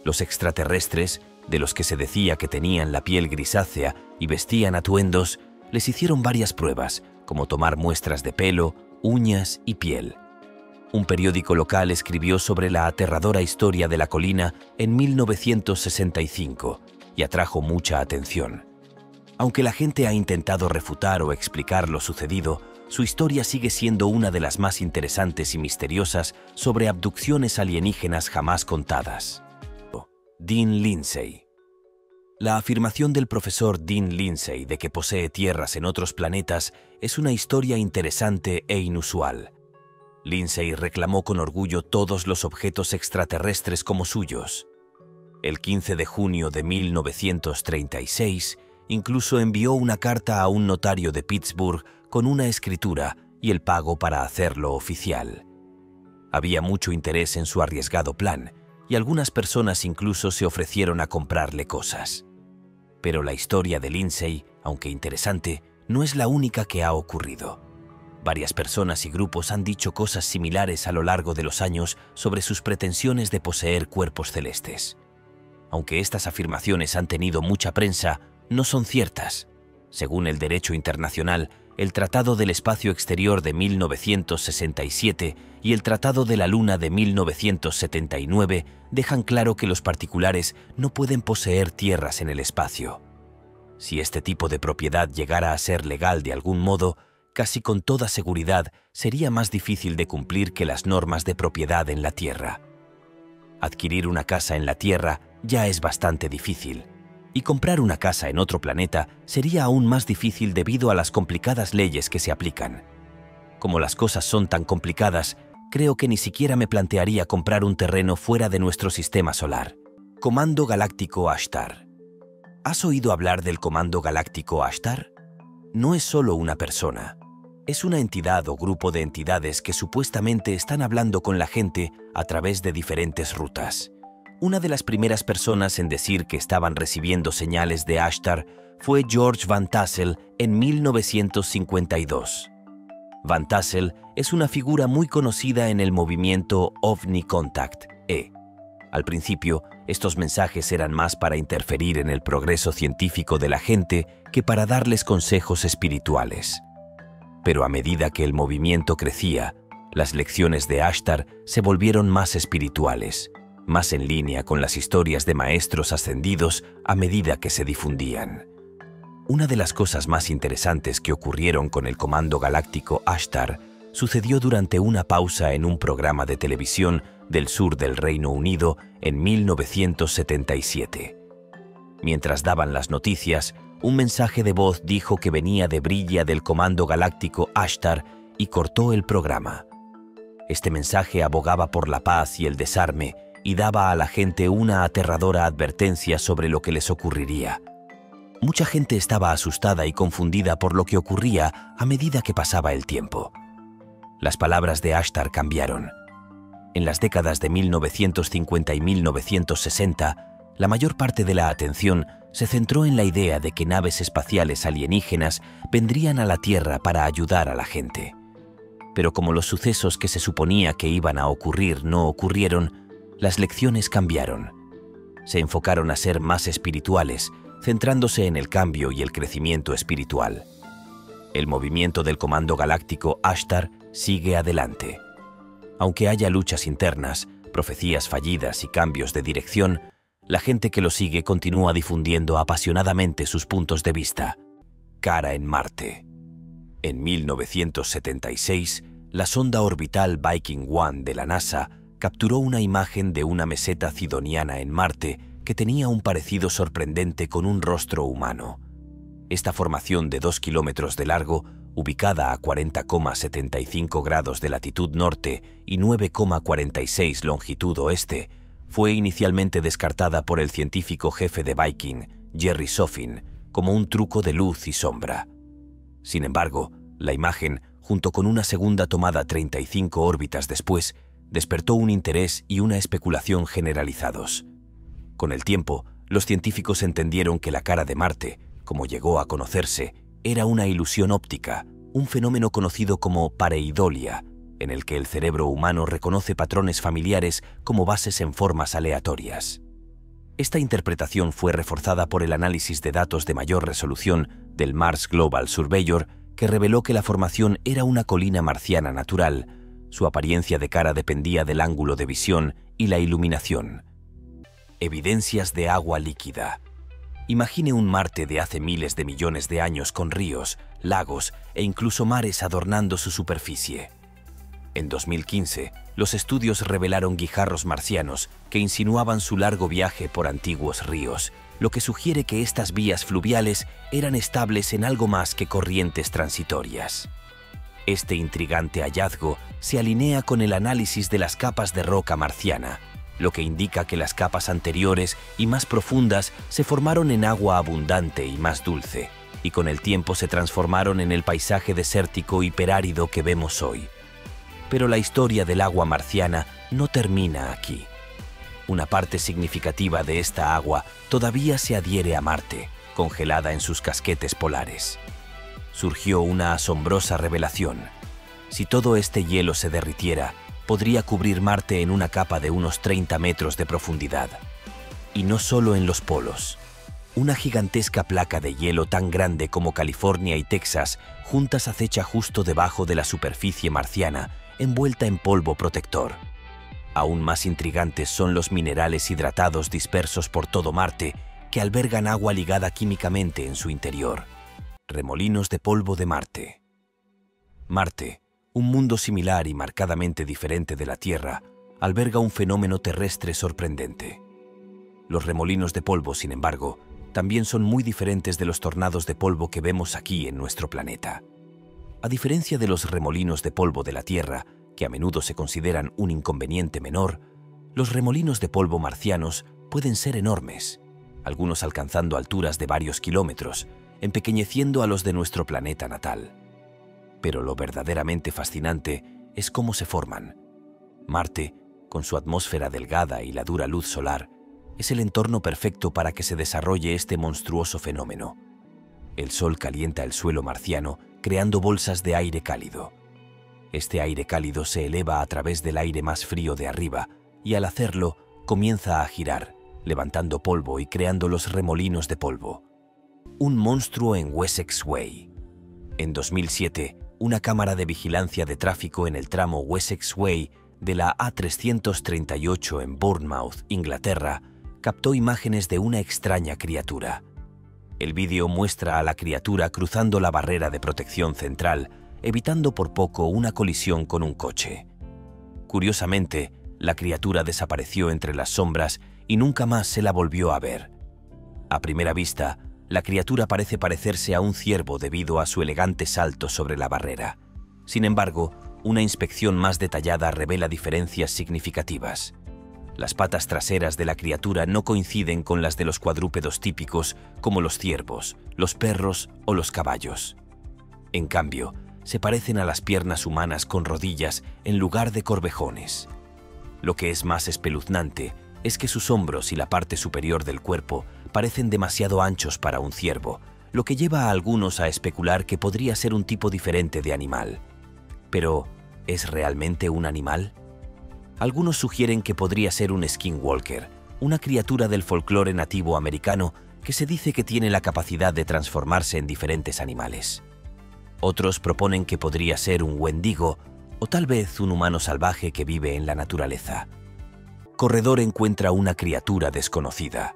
Los extraterrestres, de los que se decía que tenían la piel grisácea y vestían atuendos, les hicieron varias pruebas, como tomar muestras de pelo, uñas y piel. Un periódico local escribió sobre la aterradora historia de la colina en 1965 y atrajo mucha atención. Aunque la gente ha intentado refutar o explicar lo sucedido, su historia sigue siendo una de las más interesantes y misteriosas sobre abducciones alienígenas jamás contadas. Dean Lindsay. La afirmación del profesor Dean Lindsay de que posee tierras en otros planetas es una historia interesante e inusual. Lindsay reclamó con orgullo todos los objetos extraterrestres como suyos. El 15 de junio de 1936, incluso envió una carta a un notario de Pittsburgh con una escritura y el pago para hacerlo oficial. Había mucho interés en su arriesgado plan, y algunas personas incluso se ofrecieron a comprarle cosas. Pero la historia de Lindsay, aunque interesante, no es la única que ha ocurrido. Varias personas y grupos han dicho cosas similares a lo largo de los años sobre sus pretensiones de poseer cuerpos celestes. Aunque estas afirmaciones han tenido mucha prensa, no son ciertas. Según el derecho internacional, el Tratado del Espacio Exterior de 1967 y el Tratado de la Luna de 1979 dejan claro que los particulares no pueden poseer tierras en el espacio. Si este tipo de propiedad llegara a ser legal de algún modo, casi con toda seguridad sería más difícil de cumplir que las normas de propiedad en la Tierra. Adquirir una casa en la Tierra ya es bastante difícil, y comprar una casa en otro planeta sería aún más difícil debido a las complicadas leyes que se aplican. Como las cosas son tan complicadas, creo que ni siquiera me plantearía comprar un terreno fuera de nuestro sistema solar. Comando Galáctico Ashtar. ¿Has oído hablar del Comando Galáctico Ashtar? No es solo una persona. Es una entidad o grupo de entidades que supuestamente están hablando con la gente a través de diferentes rutas. Una de las primeras personas en decir que estaban recibiendo señales de Ashtar fue George Van Tassel en 1952. Van Tassel es una figura muy conocida en el movimiento OVNI Contact, E. Al principio, estos mensajes eran más para interferir en el progreso científico de la gente que para darles consejos espirituales. Pero a medida que el movimiento crecía, las lecciones de Ashtar se volvieron más espirituales, más en línea con las historias de maestros ascendidos a medida que se difundían. Una de las cosas más interesantes que ocurrieron con el Comando Galáctico Ashtar sucedió durante una pausa en un programa de televisión del sur del Reino Unido en 1977. Mientras daban las noticias, un mensaje de voz dijo que venía de Brilla del Comando Galáctico Ashtar y cortó el programa. Este mensaje abogaba por la paz y el desarme y daba a la gente una aterradora advertencia sobre lo que les ocurriría. Mucha gente estaba asustada y confundida por lo que ocurría a medida que pasaba el tiempo. Las palabras de Ashtar cambiaron. En las décadas de 1950 y 1960, la mayor parte de la atención se centró en la idea de que naves espaciales alienígenas vendrían a la Tierra para ayudar a la gente. Pero como los sucesos que se suponía que iban a ocurrir no ocurrieron, las lecciones cambiaron. Se enfocaron a ser más espirituales, centrándose en el cambio y el crecimiento espiritual. El movimiento del Comando Galáctico Ashtar sigue adelante. Aunque haya luchas internas, profecías fallidas y cambios de dirección, la gente que lo sigue continúa difundiendo apasionadamente sus puntos de vista. Cara en Marte. En 1976, la sonda orbital Viking 1 de la NASA capturó una imagen de una meseta cidoniana en Marte que tenía un parecido sorprendente con un rostro humano. Esta formación de 2 kilómetros de largo, ubicada a 40,75 grados de latitud norte y 9,46 longitud oeste, fue inicialmente descartada por el científico jefe de Viking, Jerry Soffin, como un truco de luz y sombra. Sin embargo, la imagen, junto con una segunda tomada 35 órbitas después, despertó un interés y una especulación generalizados. Con el tiempo, los científicos entendieron que la cara de Marte, como llegó a conocerse, era una ilusión óptica, un fenómeno conocido como pareidolia, en el que el cerebro humano reconoce patrones familiares como bases en formas aleatorias. Esta interpretación fue reforzada por el análisis de datos de mayor resolución del Mars Global Surveyor, que reveló que la formación era una colina marciana natural. Su apariencia de cara dependía del ángulo de visión y la iluminación. Evidencias de agua líquida. Imagine un Marte de hace miles de millones de años con ríos, lagos e incluso mares adornando su superficie. En 2015, los estudios revelaron guijarros marcianos que insinuaban su largo viaje por antiguos ríos, lo que sugiere que estas vías fluviales eran estables en algo más que corrientes transitorias. Este intrigante hallazgo se alinea con el análisis de las capas de roca marciana, lo que indica que las capas anteriores y más profundas se formaron en agua abundante y más dulce, y con el tiempo se transformaron en el paisaje desértico hiperárido que vemos hoy. Pero la historia del agua marciana no termina aquí. Una parte significativa de esta agua todavía se adhiere a Marte, congelada en sus casquetes polares. Surgió una asombrosa revelación. Si todo este hielo se derritiera, podría cubrir Marte en una capa de unos 30 metros de profundidad. Y no solo en los polos. Una gigantesca placa de hielo tan grande como California y Texas juntas acecha justo debajo de la superficie marciana, envuelta en polvo protector. Aún más intrigantes son los minerales hidratados dispersos por todo Marte, que albergan agua ligada químicamente en su interior. Remolinos de polvo de Marte. Marte, un mundo similar y marcadamente diferente de la Tierra, alberga un fenómeno terrestre sorprendente. Los remolinos de polvo, sin embargo, también son muy diferentes de los tornados de polvo que vemos aquí en nuestro planeta. A diferencia de los remolinos de polvo de la Tierra, que a menudo se consideran un inconveniente menor, los remolinos de polvo marcianos pueden ser enormes, algunos alcanzando alturas de varios kilómetros, empequeñeciendo a los de nuestro planeta natal. Pero lo verdaderamente fascinante es cómo se forman. Marte, con su atmósfera delgada y la dura luz solar, es el entorno perfecto para que se desarrolle este monstruoso fenómeno. El Sol calienta el suelo marciano, creando bolsas de aire cálido. Este aire cálido se eleva a través del aire más frío de arriba y al hacerlo comienza a girar, levantando polvo y creando los remolinos de polvo. Un monstruo en Wessex Way. En 2007, una cámara de vigilancia de tráfico en el tramo Wessex Way de la A338 en Bournemouth, Inglaterra, captó imágenes de una extraña criatura. El vídeo muestra a la criatura cruzando la barrera de protección central, evitando por poco una colisión con un coche. Curiosamente, la criatura desapareció entre las sombras y nunca más se la volvió a ver. A primera vista, la criatura parece parecerse a un ciervo debido a su elegante salto sobre la barrera. Sin embargo, una inspección más detallada revela diferencias significativas. Las patas traseras de la criatura no coinciden con las de los cuadrúpedos típicos como los ciervos, los perros o los caballos. En cambio, se parecen a las piernas humanas con rodillas en lugar de corvejones. Lo que es más espeluznante es que sus hombros y la parte superior del cuerpo parecen demasiado anchos para un ciervo, lo que lleva a algunos a especular que podría ser un tipo diferente de animal. Pero, ¿es realmente un animal? Algunos sugieren que podría ser un skinwalker, una criatura del folclore nativo americano que se dice que tiene la capacidad de transformarse en diferentes animales. Otros proponen que podría ser un wendigo o tal vez un humano salvaje que vive en la naturaleza. Corredor encuentra una criatura desconocida.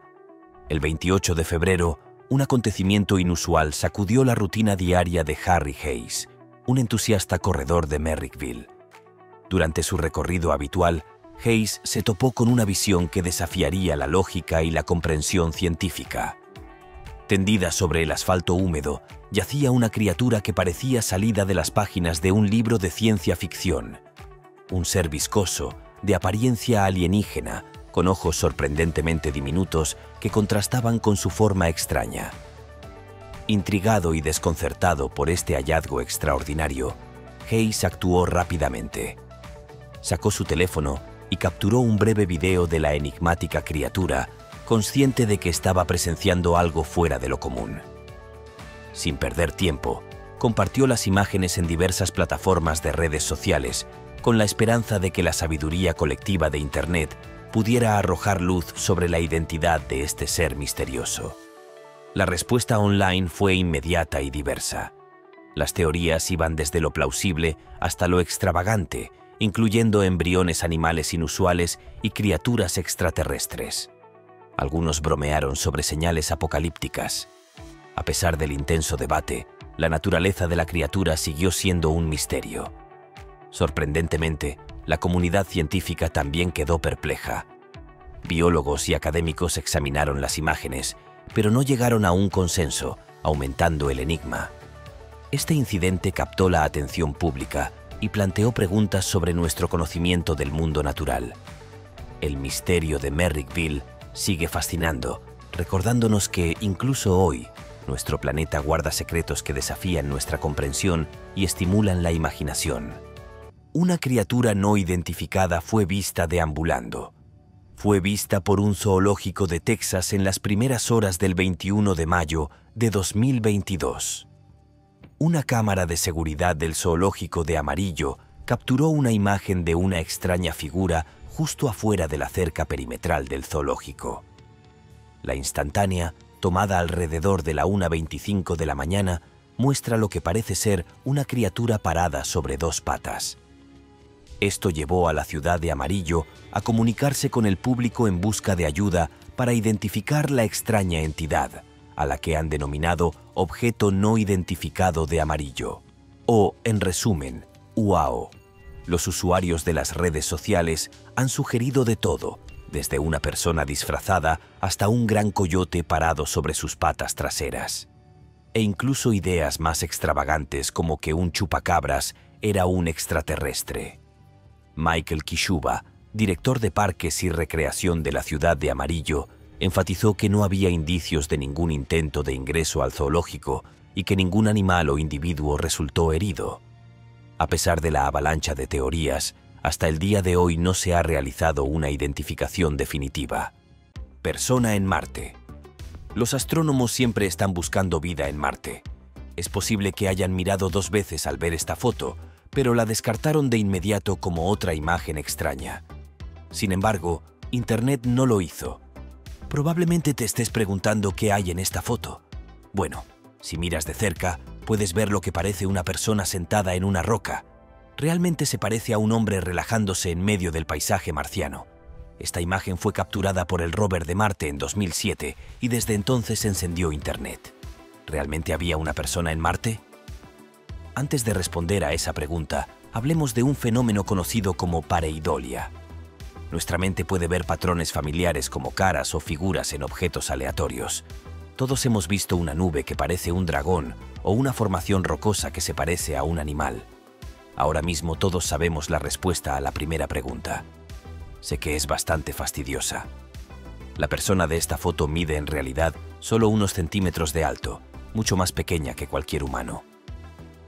El 28 de febrero, un acontecimiento inusual sacudió la rutina diaria de Harry Hayes, un entusiasta corredor de Merrickville. Durante su recorrido habitual, Hayes se topó con una visión que desafiaría la lógica y la comprensión científica. Tendida sobre el asfalto húmedo, yacía una criatura que parecía salida de las páginas de un libro de ciencia ficción. Un ser viscoso, de apariencia alienígena, con ojos sorprendentemente diminutos que contrastaban con su forma extraña. Intrigado y desconcertado por este hallazgo extraordinario, Hayes actuó rápidamente. Sacó su teléfono y capturó un breve video de la enigmática criatura, consciente de que estaba presenciando algo fuera de lo común. Sin perder tiempo, compartió las imágenes en diversas plataformas de redes sociales, con la esperanza de que la sabiduría colectiva de Internet pudiera arrojar luz sobre la identidad de este ser misterioso. La respuesta online fue inmediata y diversa. Las teorías iban desde lo plausible hasta lo extravagante, incluyendo embriones animales inusuales y criaturas extraterrestres. Algunos bromearon sobre señales apocalípticas. A pesar del intenso debate, la naturaleza de la criatura siguió siendo un misterio. Sorprendentemente, la comunidad científica también quedó perpleja. Biólogos y académicos examinaron las imágenes, pero no llegaron a un consenso, aumentando el enigma. Este incidente captó la atención pública y planteó preguntas sobre nuestro conocimiento del mundo natural. El misterio de Merrickville sigue fascinando, recordándonos que, incluso hoy, nuestro planeta guarda secretos que desafían nuestra comprensión y estimulan la imaginación. Una criatura no identificada fue vista deambulando. Fue vista por un zoológico de Texas en las primeras horas del 21 de mayo de 2022. Una cámara de seguridad del zoológico de Amarillo capturó una imagen de una extraña figura justo afuera de la cerca perimetral del zoológico. La instantánea, tomada alrededor de la 1:25 de la mañana, muestra lo que parece ser una criatura parada sobre dos patas. Esto llevó a la ciudad de Amarillo a comunicarse con el público en busca de ayuda para identificar la extraña entidad, a la que han denominado Objeto No Identificado de Amarillo, o, en resumen, UAO. Los usuarios de las redes sociales han sugerido de todo, desde una persona disfrazada hasta un gran coyote parado sobre sus patas traseras. E incluso ideas más extravagantes como que un chupacabras era un extraterrestre. Michael Kishuba, director de Parques y Recreación de la ciudad de Amarillo, enfatizó que no había indicios de ningún intento de ingreso al zoológico y que ningún animal o individuo resultó herido. A pesar de la avalancha de teorías, hasta el día de hoy no se ha realizado una identificación definitiva. Persona en Marte. Los astrónomos siempre están buscando vida en Marte. Es posible que hayan mirado 2 veces al ver esta foto, pero la descartaron de inmediato como otra imagen extraña. Sin embargo, Internet no lo hizo. Probablemente te estés preguntando qué hay en esta foto. Bueno, si miras de cerca, puedes ver lo que parece una persona sentada en una roca. Realmente se parece a un hombre relajándose en medio del paisaje marciano. Esta imagen fue capturada por el rover de Marte en 2007 y desde entonces se encendió Internet. ¿Realmente había una persona en Marte? Antes de responder a esa pregunta, hablemos de un fenómeno conocido como pareidolia. Nuestra mente puede ver patrones familiares como caras o figuras en objetos aleatorios. Todos hemos visto una nube que parece un dragón o una formación rocosa que se parece a un animal. Ahora mismo todos sabemos la respuesta a la primera pregunta. Sé que es bastante fastidiosa. La persona de esta foto mide en realidad solo unos centímetros de alto, mucho más pequeña que cualquier humano.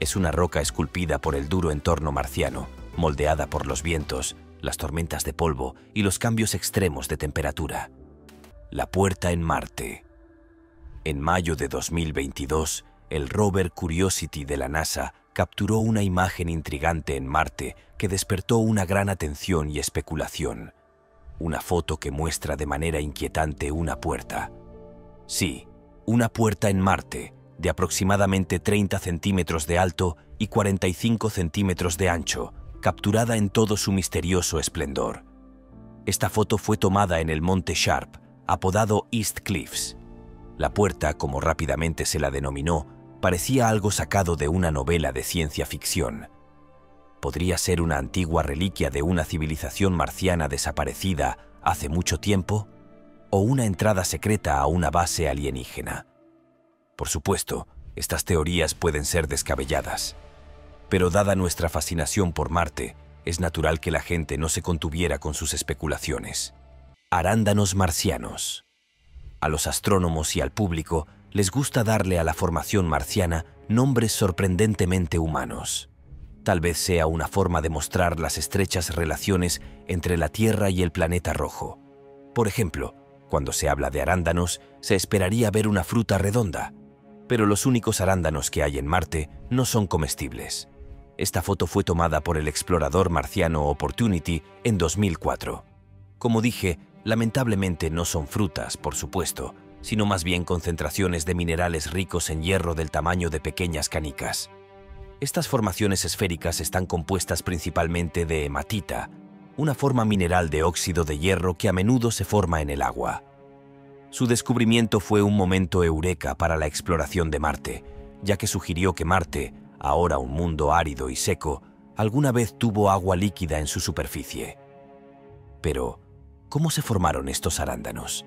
Es una roca esculpida por el duro entorno marciano, moldeada por los vientos, las tormentas de polvo y los cambios extremos de temperatura. La puerta en Marte. En mayo de 2022, el rover Curiosity de la NASA capturó una imagen intrigante en Marte que despertó una gran atención y especulación. Una foto que muestra de manera inquietante una puerta. Sí, una puerta en Marte, de aproximadamente 30 centímetros de alto y 45 centímetros de ancho, capturada en todo su misterioso esplendor. Esta foto fue tomada en el monte Sharp, apodado East Cliffs. La puerta, como rápidamente se la denominó, parecía algo sacado de una novela de ciencia ficción. ¿Podría ser una antigua reliquia de una civilización marciana desaparecida hace mucho tiempo? ¿O una entrada secreta a una base alienígena? Por supuesto, estas teorías pueden ser descabelladas. Pero dada nuestra fascinación por Marte, es natural que la gente no se contuviera con sus especulaciones. Arándanos marcianos. A los astrónomos y al público les gusta darle a la formación marciana nombres sorprendentemente humanos. Tal vez sea una forma de mostrar las estrechas relaciones entre la Tierra y el planeta rojo. Por ejemplo, cuando se habla de arándanos, se esperaría ver una fruta redonda. Pero los únicos arándanos que hay en Marte no son comestibles. Esta foto fue tomada por el explorador marciano Opportunity en 2004. Como dije, lamentablemente no son frutas, por supuesto, sino más bien concentraciones de minerales ricos en hierro del tamaño de pequeñas canicas. Estas formaciones esféricas están compuestas principalmente de hematita, una forma mineral de óxido de hierro que a menudo se forma en el agua. Su descubrimiento fue un momento eureka para la exploración de Marte, ya que sugirió que Marte, ahora un mundo árido y seco, alguna vez tuvo agua líquida en su superficie. Pero, ¿cómo se formaron estos arándanos?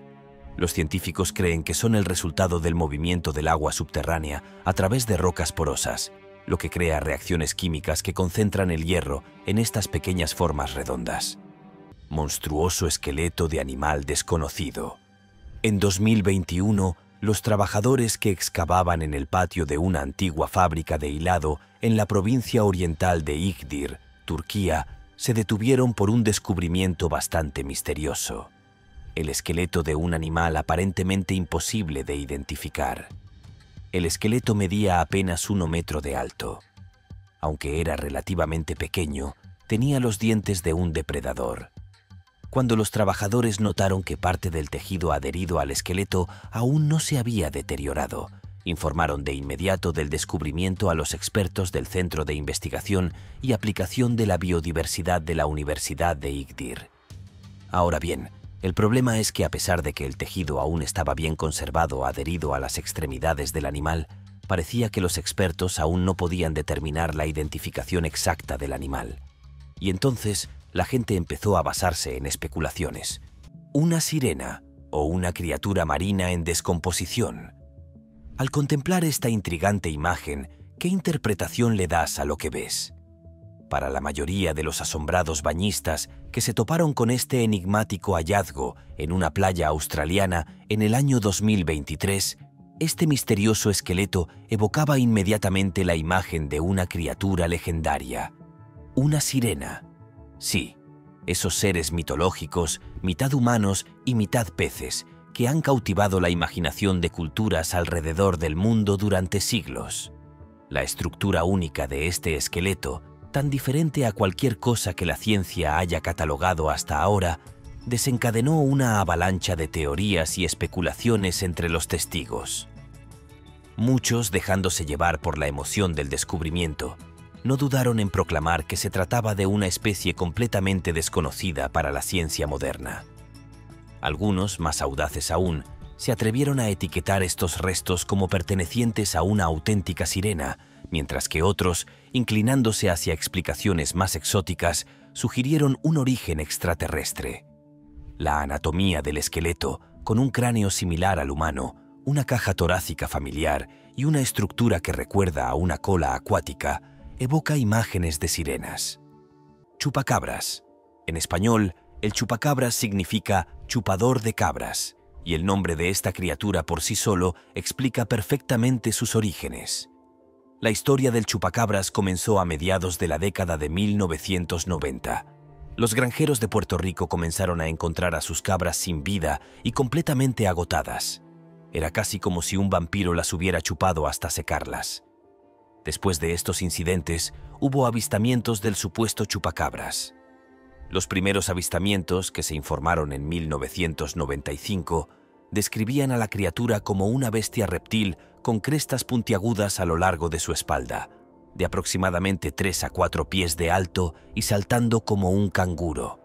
Los científicos creen que son el resultado del movimiento del agua subterránea a través de rocas porosas, lo que crea reacciones químicas que concentran el hierro en estas pequeñas formas redondas. Monstruoso esqueleto de animal desconocido. En 2021, los trabajadores que excavaban en el patio de una antigua fábrica de hilado en la provincia oriental de Igdir, Turquía, se detuvieron por un descubrimiento bastante misterioso: el esqueleto de un animal aparentemente imposible de identificar. El esqueleto medía apenas 1 metro de alto. Aunque era relativamente pequeño, tenía los dientes de un depredador. cuando los trabajadores notaron que parte del tejido adherido al esqueleto aún no se había deteriorado. Informaron de inmediato del descubrimiento a los expertos del Centro de Investigación y Aplicación de la Biodiversidad de la Universidad de Igdir. Ahora bien, el problema es que a pesar de que el tejido aún estaba bien conservado adherido a las extremidades del animal, parecía que los expertos aún no podían determinar la identificación exacta del animal. Y entonces la gente empezó a basarse en especulaciones. ¿Una sirena o una criatura marina en descomposición? Al contemplar esta intrigante imagen, ¿qué interpretación le das a lo que ves? Para la mayoría de los asombrados bañistas que se toparon con este enigmático hallazgo en una playa australiana en el año 2023, este misterioso esqueleto evocaba inmediatamente la imagen de una criatura legendaria. Una sirena. Sí, esos seres mitológicos, mitad humanos y mitad peces, que han cautivado la imaginación de culturas alrededor del mundo durante siglos. La estructura única de este esqueleto, tan diferente a cualquier cosa que la ciencia haya catalogado hasta ahora, desencadenó una avalancha de teorías y especulaciones entre los testigos. Muchos, dejándose llevar por la emoción del descubrimiento, no dudaron en proclamar que se trataba de una especie completamente desconocida para la ciencia moderna. Algunos, más audaces aún, se atrevieron a etiquetar estos restos como pertenecientes a una auténtica sirena, mientras que otros, inclinándose hacia explicaciones más exóticas, sugirieron un origen extraterrestre. La anatomía del esqueleto, con un cráneo similar al humano, una caja torácica familiar y una estructura que recuerda a una cola acuática, evoca imágenes de sirenas. Chupacabras. En español, el chupacabras significa chupador de cabras, y el nombre de esta criatura por sí solo explica perfectamente sus orígenes. La historia del chupacabras comenzó a mediados de la década de 1990. Los granjeros de Puerto Rico comenzaron a encontrar a sus cabras sin vida y completamente agotadas. Era casi como si un vampiro las hubiera chupado hasta secarlas. Después de estos incidentes, hubo avistamientos del supuesto chupacabras. Los primeros avistamientos, que se informaron en 1995, describían a la criatura como una bestia reptil con crestas puntiagudas a lo largo de su espalda, de aproximadamente 3 a 4 pies de alto y saltando como un canguro.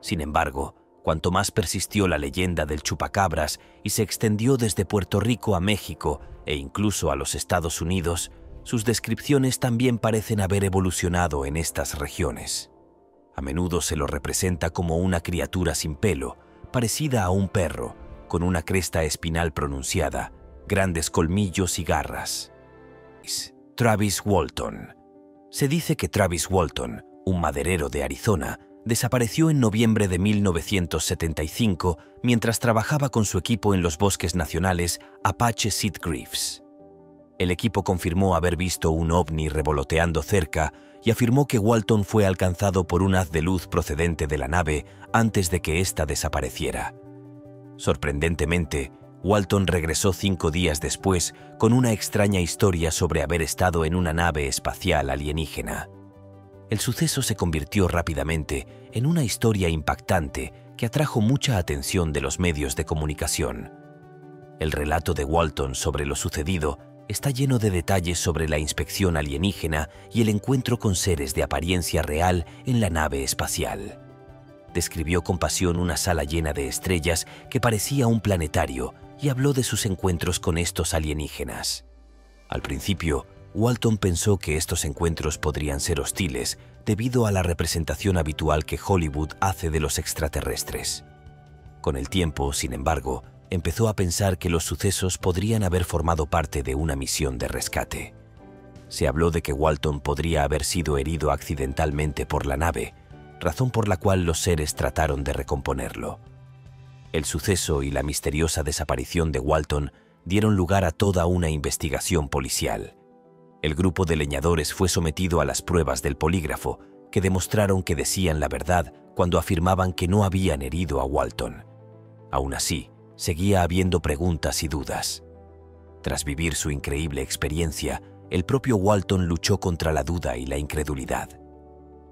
Sin embargo, cuanto más persistió la leyenda del chupacabras y se extendió desde Puerto Rico a México e incluso a los Estados Unidos, sus descripciones también parecen haber evolucionado en estas regiones. A menudo se lo representa como una criatura sin pelo, parecida a un perro, con una cresta espinal pronunciada, grandes colmillos y garras. Travis Walton. Se dice que Travis Walton, un maderero de Arizona, desapareció en noviembre de 1975 mientras trabajaba con su equipo en los bosques nacionales Apache Sitgreaves. El equipo confirmó haber visto un ovni revoloteando cerca y afirmó que Walton fue alcanzado por un haz de luz procedente de la nave antes de que ésta desapareciera. Sorprendentemente, Walton regresó 5 días después con una extraña historia sobre haber estado en una nave espacial alienígena. El suceso se convirtió rápidamente en una historia impactante que atrajo mucha atención de los medios de comunicación. El relato de Walton sobre lo sucedido está lleno de detalles sobre la inspección alienígena y el encuentro con seres de apariencia real en la nave espacial. Describió con pasión una sala llena de estrellas que parecía un planetario y habló de sus encuentros con estos alienígenas. Al principio, Walton pensó que estos encuentros podrían ser hostiles debido a la representación habitual que Hollywood hace de los extraterrestres. Con el tiempo, sin embargo, empezó a pensar que los sucesos podrían haber formado parte de una misión de rescate. Se habló de que Walton podría haber sido herido accidentalmente por la nave, razón por la cual los seres trataron de recomponerlo. El suceso y la misteriosa desaparición de Walton dieron lugar a toda una investigación policial. El grupo de leñadores fue sometido a las pruebas del polígrafo, que demostraron que decían la verdad cuando afirmaban que no habían herido a Walton. Aún así, seguía habiendo preguntas y dudas. Tras vivir su increíble experiencia, el propio Walton luchó contra la duda y la incredulidad.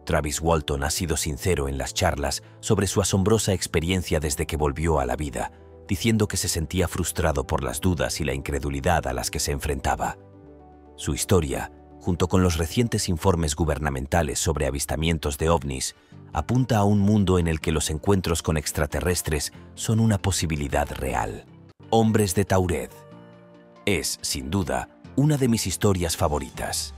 Travis Walton ha sido sincero en las charlas sobre su asombrosa experiencia desde que volvió a la vida, diciendo que se sentía frustrado por las dudas y la incredulidad a las que se enfrentaba. Su historia, junto con los recientes informes gubernamentales sobre avistamientos de ovnis, apunta a un mundo en el que los encuentros con extraterrestres son una posibilidad real. Hombres de Taured. Es, sin duda, una de mis historias favoritas.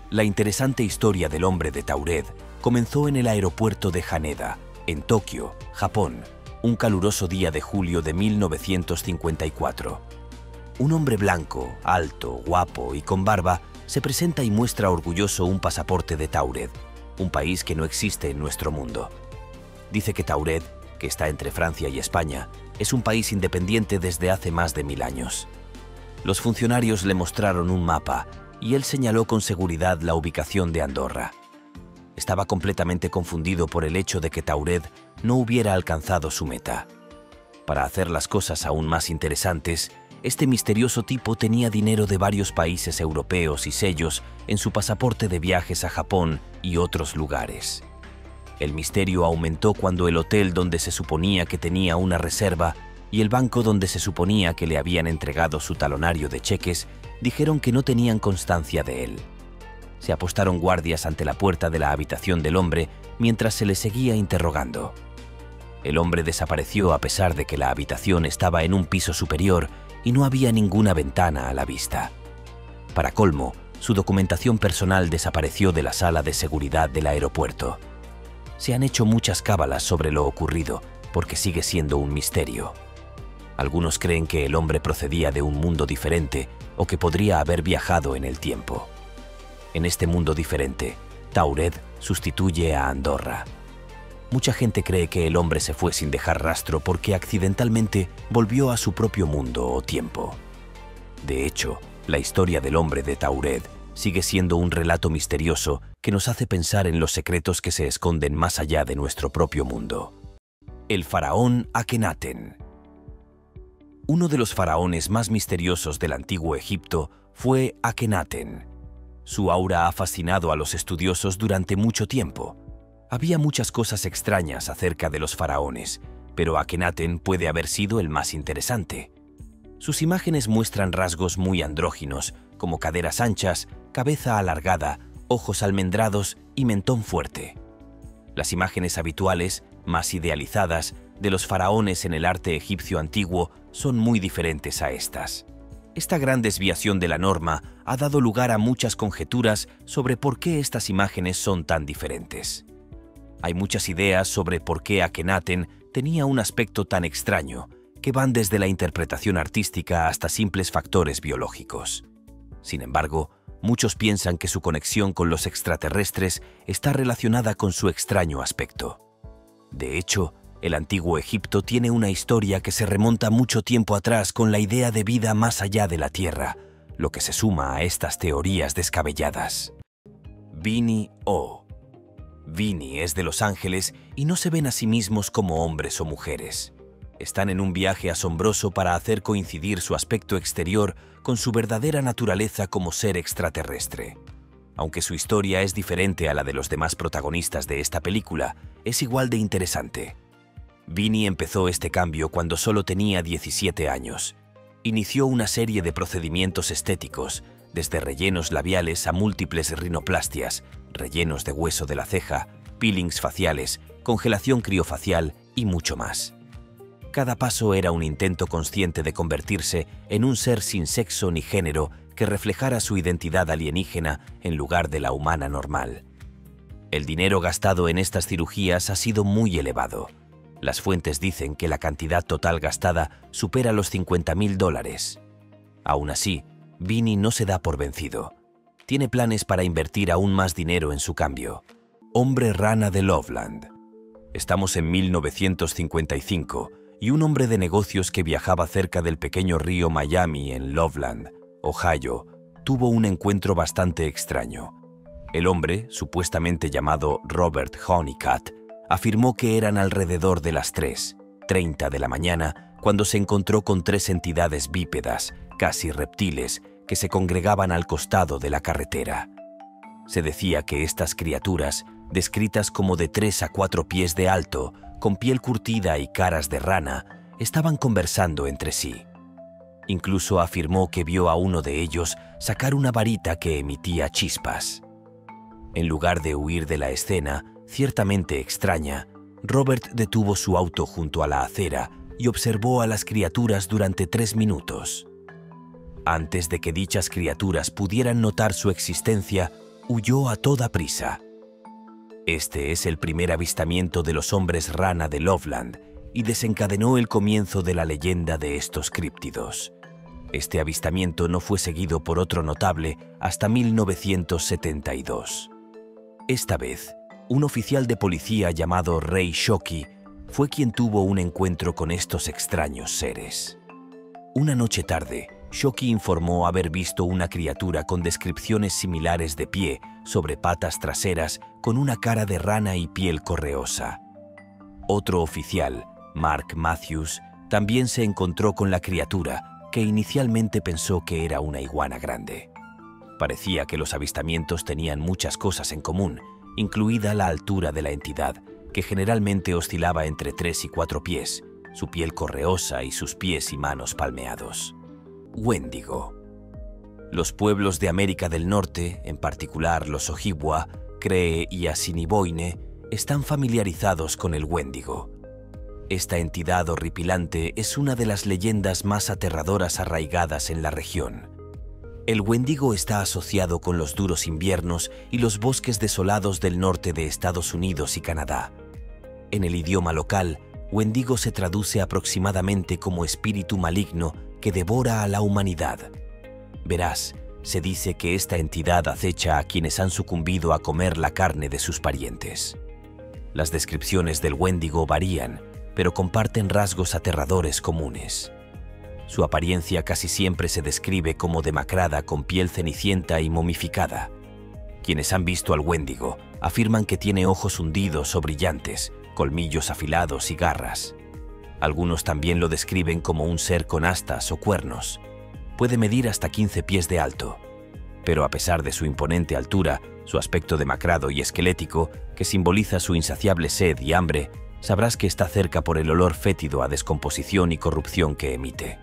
La interesante historia del hombre de Taured comenzó en el aeropuerto de Haneda, en Tokio, Japón, un caluroso día de julio de 1954. Un hombre blanco, alto, guapo y con barba se presenta y muestra orgulloso un pasaporte de Taured, un país que no existe en nuestro mundo. Dice que Taured, que está entre Francia y España, es un país independiente desde hace más de 1000 años. Los funcionarios le mostraron un mapa y él señaló con seguridad la ubicación de Andorra. Estaba completamente confundido por el hecho de que Taured no hubiera alcanzado su meta. Para hacer las cosas aún más interesantes, este misterioso tipo tenía dinero de varios países europeos y sellos en su pasaporte de viajes a Japón y otros lugares. El misterio aumentó cuando el hotel donde se suponía que tenía una reserva y el banco donde se suponía que le habían entregado su talonario de cheques dijeron que no tenían constancia de él. Se apostaron guardias ante la puerta de la habitación del hombre mientras se le seguía interrogando. El hombre desapareció a pesar de que la habitación estaba en un piso superior y no había ninguna ventana a la vista. Para colmo, su documentación personal desapareció de la sala de seguridad del aeropuerto. Se han hecho muchas cábalas sobre lo ocurrido porque sigue siendo un misterio. Algunos creen que el hombre procedía de un mundo diferente o que podría haber viajado en el tiempo. En este mundo diferente, Taured sustituye a Andorra. Mucha gente cree que el hombre se fue sin dejar rastro porque accidentalmente volvió a su propio mundo o tiempo. De hecho, la historia del hombre de Taured sigue siendo un relato misterioso que nos hace pensar en los secretos que se esconden más allá de nuestro propio mundo. El faraón Akenatón. Uno de los faraones más misteriosos del antiguo Egipto fue Akenatón. Su aura ha fascinado a los estudiosos durante mucho tiempo. Había muchas cosas extrañas acerca de los faraones, pero Akenatón puede haber sido el más interesante. Sus imágenes muestran rasgos muy andróginos, como caderas anchas, cabeza alargada, ojos almendrados y mentón fuerte. Las imágenes habituales, más idealizadas, de los faraones en el arte egipcio antiguo son muy diferentes a estas. Esta gran desviación de la norma ha dado lugar a muchas conjeturas sobre por qué estas imágenes son tan diferentes. Hay muchas ideas sobre por qué Akenatón tenía un aspecto tan extraño, que van desde la interpretación artística hasta simples factores biológicos. Sin embargo, muchos piensan que su conexión con los extraterrestres está relacionada con su extraño aspecto. De hecho, el antiguo Egipto tiene una historia que se remonta mucho tiempo atrás con la idea de vida más allá de la Tierra, lo que se suma a estas teorías descabelladas. Vini O. Vini es de Los Ángeles y no se ven a sí mismos como hombres o mujeres. Están en un viaje asombroso para hacer coincidir su aspecto exterior con su verdadera naturaleza como ser extraterrestre. Aunque su historia es diferente a la de los demás protagonistas de esta película, es igual de interesante. Vini empezó este cambio cuando solo tenía 17 años. Inició una serie de procedimientos estéticos, desde rellenos labiales a múltiples rinoplastias, rellenos de hueso de la ceja, peelings faciales, congelación criofacial y mucho más. Cada paso era un intento consciente de convertirse en un ser sin sexo ni género que reflejara su identidad alienígena en lugar de la humana normal. El dinero gastado en estas cirugías ha sido muy elevado. Las fuentes dicen que la cantidad total gastada supera los $50.000. Aún así, Vini no se da por vencido. Tiene planes para invertir aún más dinero en su cambio. Hombre rana de Loveland. Estamos en 1955 y un hombre de negocios que viajaba cerca del pequeño río Miami en Loveland, Ohio, tuvo un encuentro bastante extraño. El hombre, supuestamente llamado Robert Honeycutt, afirmó que eran alrededor de las 3:30 de la mañana cuando se encontró con 3 entidades bípedas, casi reptiles, que se congregaban al costado de la carretera. Se decía que estas criaturas descritas como de 3 a 4 pies de alto, con piel curtida y caras de rana, estaban conversando entre sí. Incluso afirmó que vio a uno de ellos sacar una varita que emitía chispas. En lugar de huir de la escena, ciertamente extraña, Robert detuvo su auto junto a la acera y observó a las criaturas durante 3 minutos. Antes de que dichas criaturas pudieran notar su existencia, huyó a toda prisa. Este es el primer avistamiento de los hombres rana de Loveland y desencadenó el comienzo de la leyenda de estos críptidos. Este avistamiento no fue seguido por otro notable hasta 1972. Esta vez, un oficial de policía llamado Ray Shockey fue quien tuvo un encuentro con estos extraños seres. Una noche tarde, Shockey informó haber visto una criatura con descripciones similares de pie, sobre patas traseras, con una cara de rana y piel correosa. Otro oficial, Mark Matthews, también se encontró con la criatura, que inicialmente pensó que era una iguana grande. Parecía que los avistamientos tenían muchas cosas en común, incluida la altura de la entidad, que generalmente oscilaba entre 3 y 4 pies, su piel correosa y sus pies y manos palmeados. Wendigo. Los pueblos de América del Norte, en particular los Ojibwa, Cree y Assiniboine, están familiarizados con el Wendigo. Esta entidad horripilante es una de las leyendas más aterradoras arraigadas en la región. El Wendigo está asociado con los duros inviernos y los bosques desolados del norte de Estados Unidos y Canadá. En el idioma local, Wendigo se traduce aproximadamente como espíritu maligno que devora a la humanidad. Verás, se dice que esta entidad acecha a quienes han sucumbido a comer la carne de sus parientes. Las descripciones del Wendigo varían, pero comparten rasgos aterradores comunes. Su apariencia casi siempre se describe como demacrada con piel cenicienta y momificada. Quienes han visto al Wendigo afirman que tiene ojos hundidos o brillantes, colmillos afilados y garras. Algunos también lo describen como un ser con astas o cuernos. Puede medir hasta 15 pies de alto. Pero a pesar de su imponente altura, su aspecto demacrado y esquelético, que simboliza su insaciable sed y hambre, sabrás que está cerca por el olor fétido a descomposición y corrupción que emite.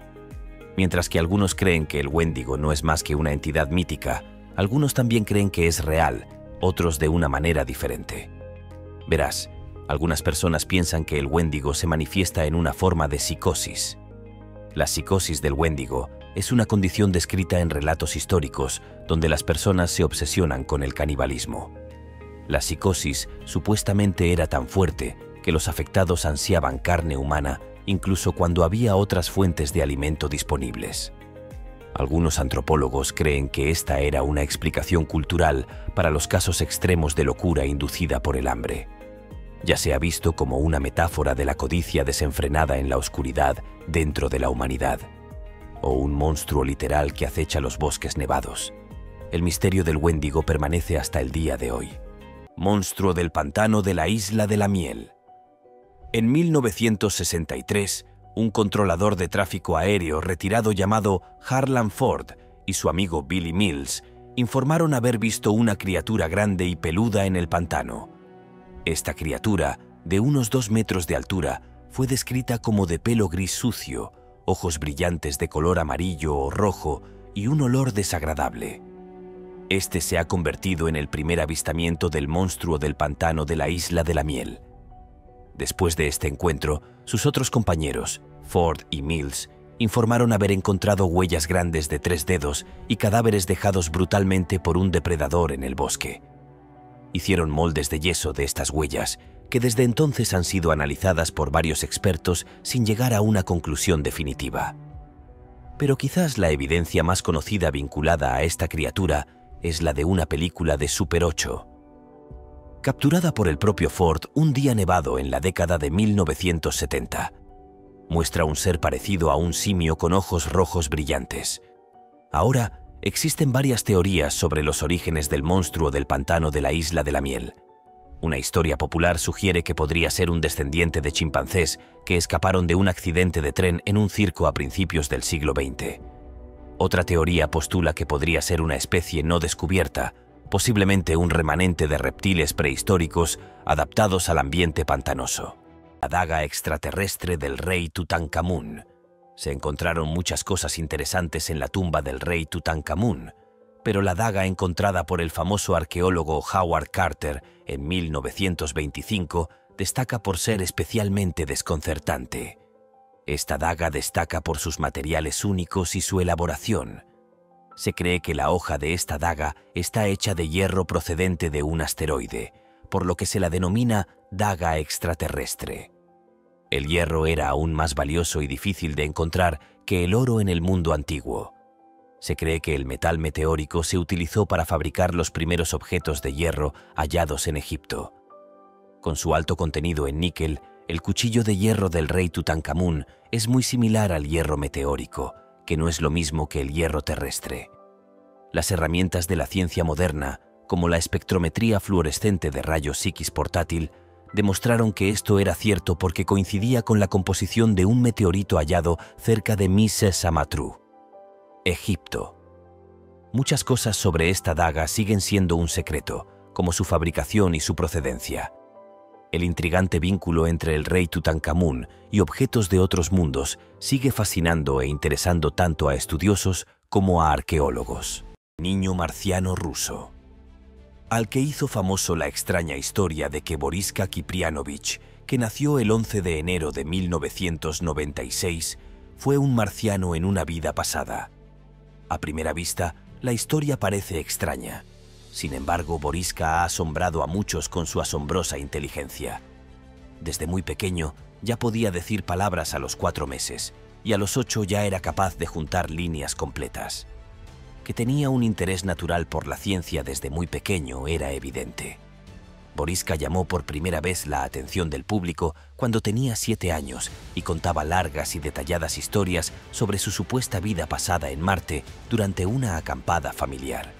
Mientras que algunos creen que el Wendigo no es más que una entidad mítica, algunos también creen que es real, otros de una manera diferente. Verás, algunas personas piensan que el Wendigo se manifiesta en una forma de psicosis. La psicosis del Wendigo es una condición descrita en relatos históricos donde las personas se obsesionan con el canibalismo. La psicosis supuestamente era tan fuerte que los afectados ansiaban carne humana incluso cuando había otras fuentes de alimento disponibles. Algunos antropólogos creen que esta era una explicación cultural para los casos extremos de locura inducida por el hambre. Ya se ha visto como una metáfora de la codicia desenfrenada en la oscuridad dentro de la humanidad, o un monstruo literal que acecha los bosques nevados. El misterio del Wendigo permanece hasta el día de hoy. Monstruo del pantano de la Isla de la Miel. En 1963, un controlador de tráfico aéreo retirado llamado Harlan Ford y su amigo Billy Mills informaron haber visto una criatura grande y peluda en el pantano. Esta criatura, de unos 2 metros de altura, fue descrita como de pelo gris sucio, ojos brillantes de color amarillo o rojo y un olor desagradable. Este se ha convertido en el primer avistamiento del monstruo del pantano de la Isla de la Miel. Después de este encuentro, sus otros compañeros, Ford y Mills, informaron haber encontrado huellas grandes de 3 dedos y cadáveres dejados brutalmente por un depredador en el bosque. Hicieron moldes de yeso de estas huellas, que desde entonces han sido analizadas por varios expertos sin llegar a una conclusión definitiva. Pero quizás la evidencia más conocida vinculada a esta criatura es la de una película de Super 8. Capturada por el propio Ford un día nevado en la década de 1970. Muestra un ser parecido a un simio con ojos rojos brillantes. Ahora, existen varias teorías sobre los orígenes del monstruo del pantano de la Isla de la Miel. Una historia popular sugiere que podría ser un descendiente de chimpancés que escaparon de un accidente de tren en un circo a principios del siglo XX. Otra teoría postula que podría ser una especie no descubierta, posiblemente un remanente de reptiles prehistóricos adaptados al ambiente pantanoso. La daga extraterrestre del rey Tutankamón. Se encontraron muchas cosas interesantes en la tumba del rey Tutankamón, pero la daga encontrada por el famoso arqueólogo Howard Carter en 1925 destaca por ser especialmente desconcertante. Esta daga destaca por sus materiales únicos y su elaboración. Se cree que la hoja de esta daga está hecha de hierro procedente de un asteroide, por lo que se la denomina daga extraterrestre. El hierro era aún más valioso y difícil de encontrar que el oro en el mundo antiguo. Se cree que el metal meteórico se utilizó para fabricar los primeros objetos de hierro hallados en Egipto. Con su alto contenido en níquel, el cuchillo de hierro del rey Tutankamón es muy similar al hierro meteórico, que no es lo mismo que el hierro terrestre. Las herramientas de la ciencia moderna, como la espectrometría fluorescente de rayos X portátil, demostraron que esto era cierto porque coincidía con la composición de un meteorito hallado cerca de Mises Amatru, Egipto. Muchas cosas sobre esta daga siguen siendo un secreto, como su fabricación y su procedencia. El intrigante vínculo entre el rey Tutankamón y objetos de otros mundos sigue fascinando e interesando tanto a estudiosos como a arqueólogos. Niño marciano ruso. Al que hizo famoso la extraña historia de que Boriska Kiprianovich, que nació el 11 de enero de 1996, fue un marciano en una vida pasada. A primera vista, la historia parece extraña. Sin embargo, Boriska ha asombrado a muchos con su asombrosa inteligencia. Desde muy pequeño ya podía decir palabras a los 4 meses y a los 8 ya era capaz de juntar líneas completas. Que tenía un interés natural por la ciencia desde muy pequeño era evidente. Boriska llamó por primera vez la atención del público cuando tenía 7 años y contaba largas y detalladas historias sobre su supuesta vida pasada en Marte durante una acampada familiar.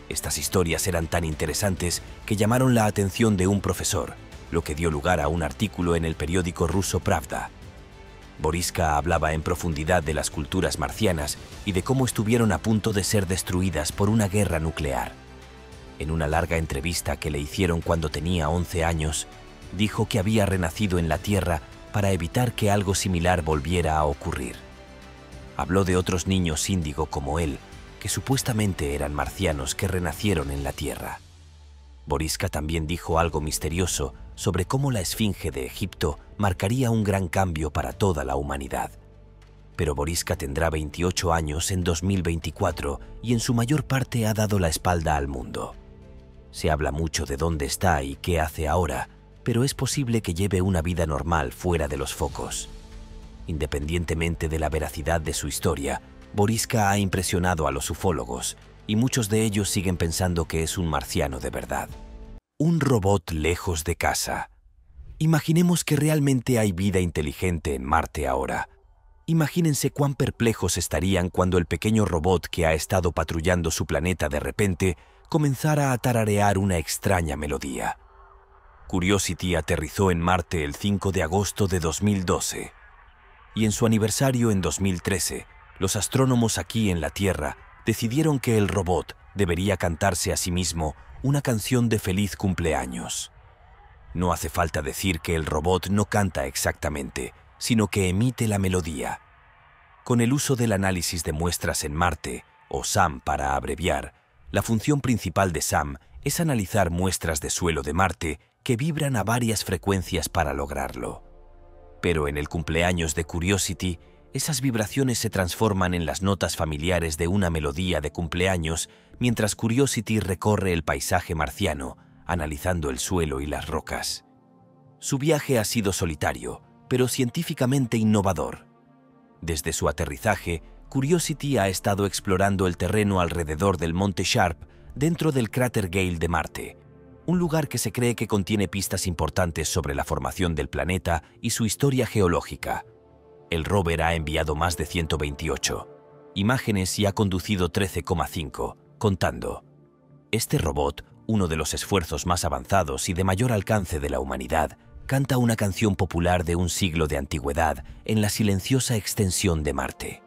Estas historias eran tan interesantes que llamaron la atención de un profesor, lo que dio lugar a un artículo en el periódico ruso Pravda. Boriska hablaba en profundidad de las culturas marcianas y de cómo estuvieron a punto de ser destruidas por una guerra nuclear. En una larga entrevista que le hicieron cuando tenía 11 años, dijo que había renacido en la Tierra para evitar que algo similar volviera a ocurrir. Habló de otros niños índigo como él, que supuestamente eran marcianos que renacieron en la Tierra. Boriska también dijo algo misterioso sobre cómo la Esfinge de Egipto marcaría un gran cambio para toda la humanidad. Pero Boriska tendrá 28 años en 2024 y en su mayor parte ha dado la espalda al mundo. Se habla mucho de dónde está y qué hace ahora, pero es posible que lleve una vida normal fuera de los focos. Independientemente de la veracidad de su historia, Boriska ha impresionado a los ufólogos y muchos de ellos siguen pensando que es un marciano de verdad. Un robot lejos de casa. Imaginemos que realmente hay vida inteligente en Marte ahora. Imagínense cuán perplejos estarían cuando el pequeño robot que ha estado patrullando su planeta de repente comenzara a tararear una extraña melodía. Curiosity aterrizó en Marte el 5 de agosto de 2012 y en su aniversario en 2013, los astrónomos aquí en la Tierra decidieron que el robot debería cantarse a sí mismo una canción de feliz cumpleaños. No hace falta decir que el robot no canta exactamente, sino que emite la melodía. Con el uso del análisis de muestras en Marte, o SAM para abreviar, la función principal de SAM es analizar muestras de suelo de Marte que vibran a varias frecuencias para lograrlo. Pero en el cumpleaños de Curiosity, esas vibraciones se transforman en las notas familiares de una melodía de cumpleaños mientras Curiosity recorre el paisaje marciano, analizando el suelo y las rocas. Su viaje ha sido solitario, pero científicamente innovador. Desde su aterrizaje, Curiosity ha estado explorando el terreno alrededor del Monte Sharp dentro del cráter Gale de Marte, un lugar que se cree que contiene pistas importantes sobre la formación del planeta y su historia geológica. El rover ha enviado más de 128 imágenes y ha conducido 13,5, contando. Este robot, uno de los esfuerzos más avanzados y de mayor alcance de la humanidad, canta una canción popular de un siglo de antigüedad en la silenciosa extensión de Marte.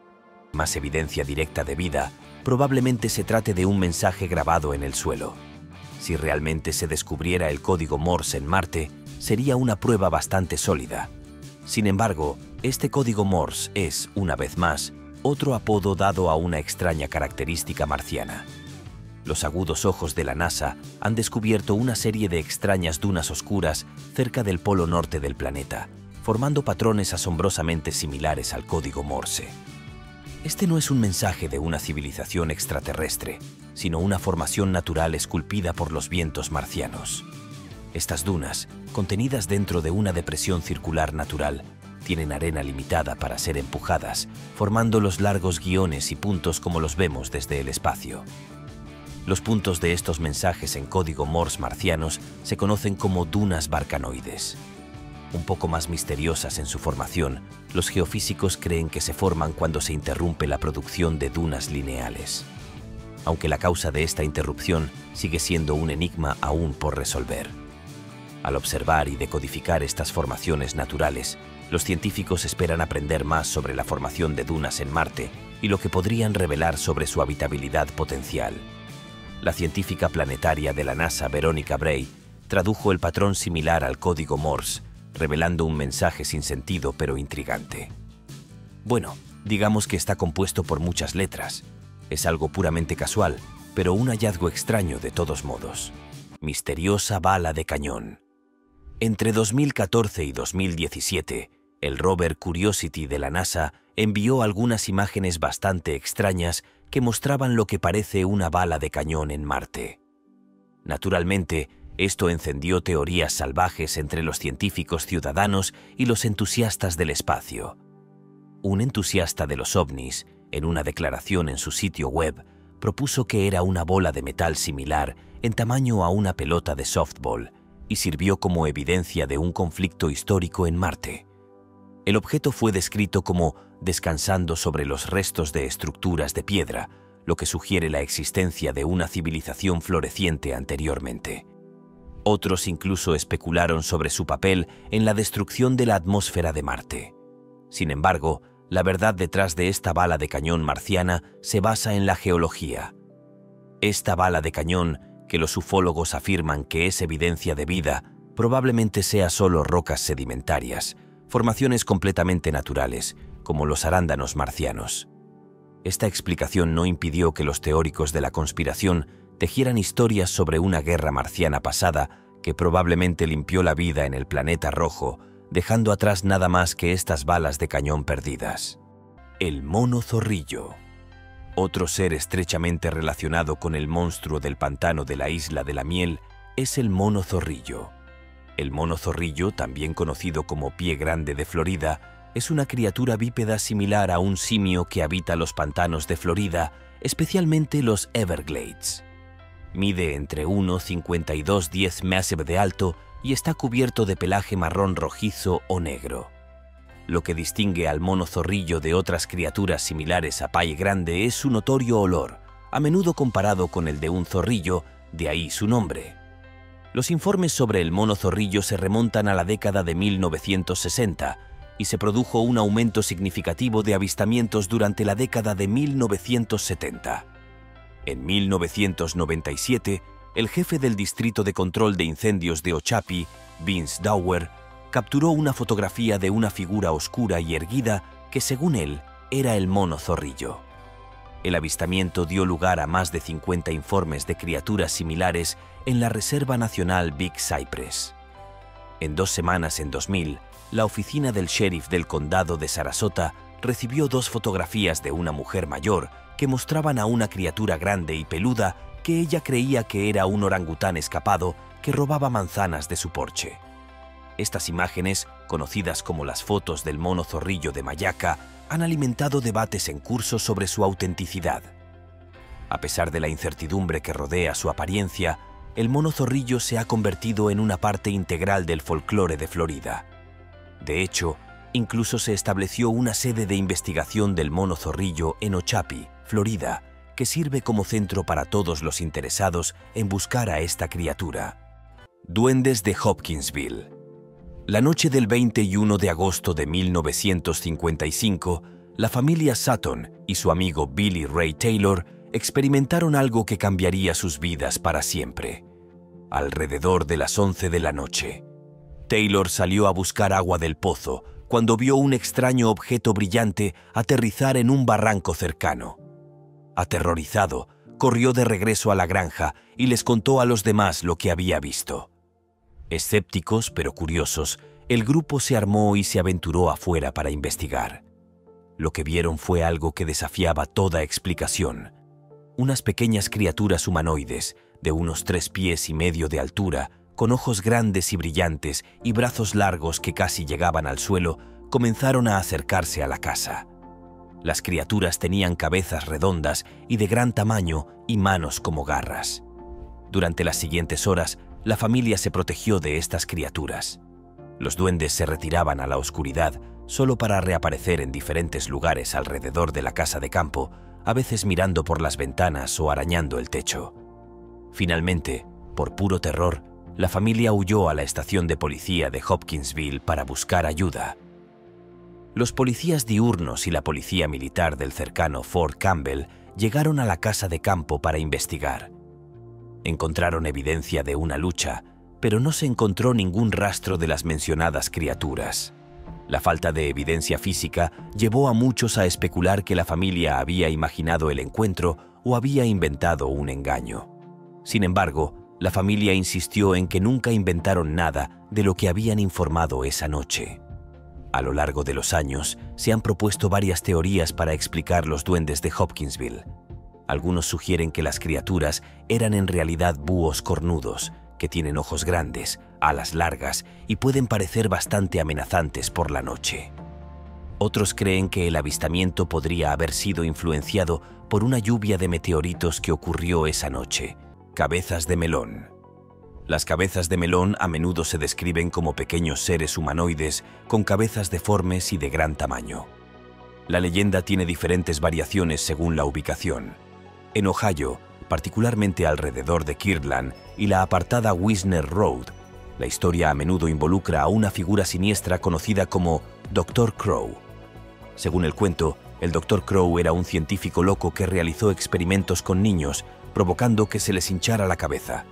Más evidencia directa de vida, probablemente se trate de un mensaje grabado en el suelo. Si realmente se descubriera el código Morse en Marte, sería una prueba bastante sólida. Sin embargo, este código Morse es, una vez más, otro apodo dado a una extraña característica marciana. Los agudos ojos de la NASA han descubierto una serie de extrañas dunas oscuras cerca del polo norte del planeta, formando patrones asombrosamente similares al código Morse. Este no es un mensaje de una civilización extraterrestre, sino una formación natural esculpida por los vientos marcianos. Estas dunas, contenidas dentro de una depresión circular natural, tienen arena limitada para ser empujadas, formando los largos guiones y puntos como los vemos desde el espacio. Los puntos de estos mensajes en código Morse marcianos se conocen como dunas barcanoides. Un poco más misteriosas en su formación, los geofísicos creen que se forman cuando se interrumpe la producción de dunas lineales. Aunque la causa de esta interrupción sigue siendo un enigma aún por resolver. Al observar y decodificar estas formaciones naturales, los científicos esperan aprender más sobre la formación de dunas en Marte y lo que podrían revelar sobre su habitabilidad potencial. La científica planetaria de la NASA, Veronica Bray, tradujo el patrón similar al código Morse, revelando un mensaje sin sentido pero intrigante. Bueno, digamos que está compuesto por muchas letras. Es algo puramente casual, pero un hallazgo extraño de todos modos. Misteriosa bala de cañón. Entre 2014 y 2017, el rover Curiosity de la NASA envió algunas imágenes bastante extrañas que mostraban lo que parece una bala de cañón en Marte. Naturalmente, esto encendió teorías salvajes entre los científicos ciudadanos y los entusiastas del espacio. Un entusiasta de los ovnis, en una declaración en su sitio web, propuso que era una bola de metal similar en tamaño a una pelota de softball y sirvió como evidencia de un conflicto histórico en Marte. El objeto fue descrito como descansando sobre los restos de estructuras de piedra, lo que sugiere la existencia de una civilización floreciente anteriormente. Otros incluso especularon sobre su papel en la destrucción de la atmósfera de Marte. Sin embargo, la verdad detrás de esta bala de cañón marciana se basa en la geología. Esta bala de cañón, que los ufólogos afirman que es evidencia de vida, probablemente sea solo rocas sedimentarias, formaciones completamente naturales, como los arándanos marcianos. Esta explicación no impidió que los teóricos de la conspiración tejieran historias sobre una guerra marciana pasada que probablemente limpió la vida en el planeta rojo, dejando atrás nada más que estas balas de cañón perdidas. El mono zorrillo. Otro ser estrechamente relacionado con el monstruo del pantano de la Isla de la Miel es el mono zorrillo. El mono zorrillo, también conocido como pie grande de Florida, es una criatura bípeda similar a un simio que habita los pantanos de Florida, especialmente los Everglades. Mide entre 1,52–10 Massive de alto y está cubierto de pelaje marrón rojizo o negro. Lo que distingue al mono zorrillo de otras criaturas similares a pie grande es su notorio olor, a menudo comparado con el de un zorrillo, de ahí su nombre. Los informes sobre el mono zorrillo se remontan a la década de 1960 y se produjo un aumento significativo de avistamientos durante la década de 1970. En 1997, el jefe del Distrito de Control de Incendios de Ochapi, Vince Dower, capturó una fotografía de una figura oscura y erguida que, según él, era el mono zorrillo. El avistamiento dio lugar a más de 50 informes de criaturas similares en la Reserva Nacional Big Cypress. En 2 semanas en 2000, la oficina del sheriff del condado de Sarasota recibió 2 fotografías de una mujer mayor que mostraban a una criatura grande y peluda que ella creía que era un orangután escapado que robaba manzanas de su porche. Estas imágenes, conocidas como las fotos del mono zorrillo de Mayaca, han alimentado debates en curso sobre su autenticidad. A pesar de la incertidumbre que rodea su apariencia, el mono zorrillo se ha convertido en una parte integral del folclore de Florida. De hecho, incluso se estableció una sede de investigación del mono zorrillo en Ochapi, Florida, que sirve como centro para todos los interesados en buscar a esta criatura. Duendes de Hopkinsville. La noche del 21 de agosto de 1955, la familia Sutton y su amigo Billy Ray Taylor experimentaron algo que cambiaría sus vidas para siempre. Alrededor de las 11 de la noche, Taylor salió a buscar agua del pozo cuando vio un extraño objeto brillante aterrizar en un barranco cercano. Aterrorizado, corrió de regreso a la granja y les contó a los demás lo que había visto. Escépticos pero curiosos, el grupo se armó y se aventuró afuera para investigar. Lo que vieron fue algo que desafiaba toda explicación. Unas pequeñas criaturas humanoides, de unos 3,5 pies de altura, con ojos grandes y brillantes y brazos largos que casi llegaban al suelo, comenzaron a acercarse a la casa. Las criaturas tenían cabezas redondas y de gran tamaño y manos como garras. Durante las siguientes horas, la familia se protegió de estas criaturas. Los duendes se retiraban a la oscuridad solo para reaparecer en diferentes lugares alrededor de la casa de campo, a veces mirando por las ventanas o arañando el techo. Finalmente, por puro terror, la familia huyó a la estación de policía de Hopkinsville para buscar ayuda. Los policías diurnos y la policía militar del cercano Fort Campbell llegaron a la casa de campo para investigar. Encontraron evidencia de una lucha, pero no se encontró ningún rastro de las mencionadas criaturas. La falta de evidencia física llevó a muchos a especular que la familia había imaginado el encuentro o había inventado un engaño. Sin embargo, la familia insistió en que nunca inventaron nada de lo que habían informado esa noche. A lo largo de los años, se han propuesto varias teorías para explicar los duendes de Hopkinsville. Algunos sugieren que las criaturas eran en realidad búhos cornudos, que tienen ojos grandes, alas largas y pueden parecer bastante amenazantes por la noche. Otros creen que el avistamiento podría haber sido influenciado por una lluvia de meteoritos que ocurrió esa noche. Cabezas de melón. Las cabezas de melón a menudo se describen como pequeños seres humanoides con cabezas deformes y de gran tamaño. La leyenda tiene diferentes variaciones según la ubicación. En Ohio, particularmente alrededor de Kirtland y la apartada Wisner Road, la historia a menudo involucra a una figura siniestra conocida como Dr. Crow. Según el cuento, el Dr. Crow era un científico loco que realizó experimentos con niños, provocando que se les hinchara la cabeza.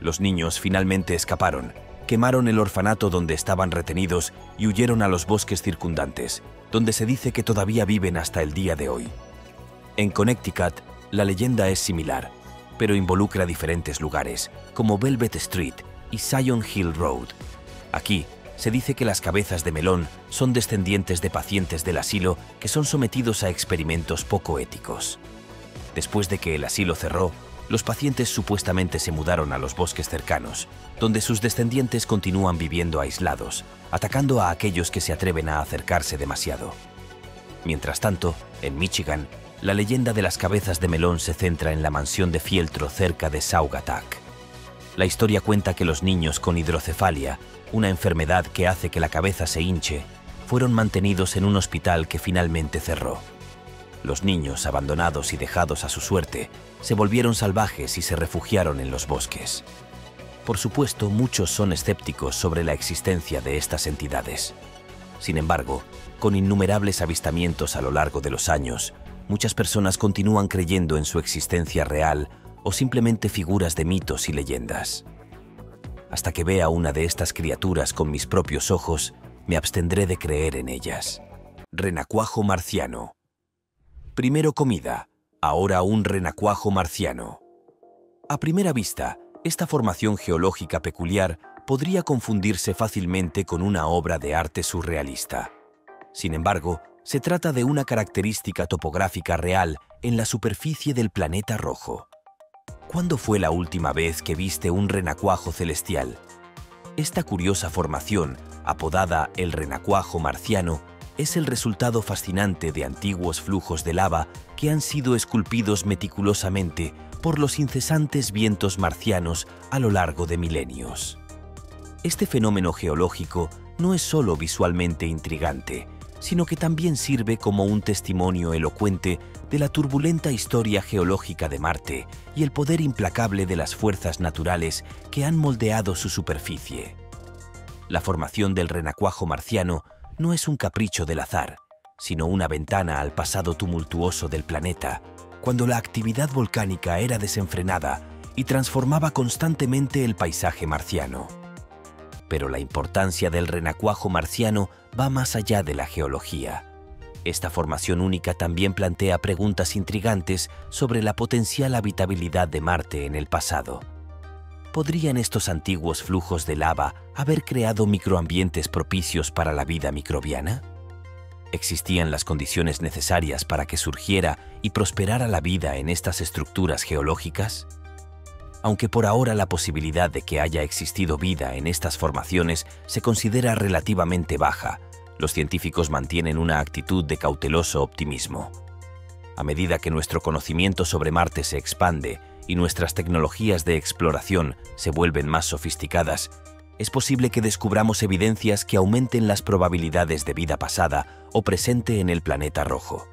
Los niños finalmente escaparon, quemaron el orfanato donde estaban retenidos y huyeron a los bosques circundantes, donde se dice que todavía viven hasta el día de hoy. En Connecticut, la leyenda es similar, pero involucra diferentes lugares, como Velvet Street y Zion Hill Road. Aquí, se dice que las cabezas de melón son descendientes de pacientes del asilo que son sometidos a experimentos poco éticos. Después de que el asilo cerró, los pacientes supuestamente se mudaron a los bosques cercanos, donde sus descendientes continúan viviendo aislados, atacando a aquellos que se atreven a acercarse demasiado. Mientras tanto, en Michigan, la leyenda de las cabezas de melón se centra en la mansión de fieltro cerca de Saugatuck. La historia cuenta que los niños con hidrocefalia, una enfermedad que hace que la cabeza se hinche, fueron mantenidos en un hospital que finalmente cerró. Los niños, abandonados y dejados a su suerte, se volvieron salvajes y se refugiaron en los bosques. Por supuesto, muchos son escépticos sobre la existencia de estas entidades. Sin embargo, con innumerables avistamientos a lo largo de los años, muchas personas continúan creyendo en su existencia real o simplemente figuras de mitos y leyendas. Hasta que vea una de estas criaturas con mis propios ojos, me abstendré de creer en ellas. Renacuajo marciano. Primero comida, ahora un renacuajo marciano. A primera vista, esta formación geológica peculiar podría confundirse fácilmente con una obra de arte surrealista. Sin embargo, se trata de una característica topográfica real en la superficie del planeta rojo. ¿Cuándo fue la última vez que viste un renacuajo celestial? Esta curiosa formación, apodada el renacuajo marciano, es el resultado fascinante de antiguos flujos de lava que han sido esculpidos meticulosamente por los incesantes vientos marcianos a lo largo de milenios. Este fenómeno geológico no es solo visualmente intrigante, sino que también sirve como un testimonio elocuente de la turbulenta historia geológica de Marte y el poder implacable de las fuerzas naturales que han moldeado su superficie. La formación del renacuajo marciano no es un capricho del azar, sino una ventana al pasado tumultuoso del planeta, cuando la actividad volcánica era desenfrenada y transformaba constantemente el paisaje marciano. Pero la importancia del renacuajo marciano va más allá de la geología. Esta formación única también plantea preguntas intrigantes sobre la potencial habitabilidad de Marte en el pasado. ¿Podrían estos antiguos flujos de lava haber creado microambientes propicios para la vida microbiana? ¿Existían las condiciones necesarias para que surgiera y prosperara la vida en estas estructuras geológicas? Aunque por ahora la posibilidad de que haya existido vida en estas formaciones se considera relativamente baja, los científicos mantienen una actitud de cauteloso optimismo. A medida que nuestro conocimiento sobre Marte se expande y nuestras tecnologías de exploración se vuelven más sofisticadas, es posible que descubramos evidencias que aumenten las probabilidades de vida pasada o presente en el planeta rojo.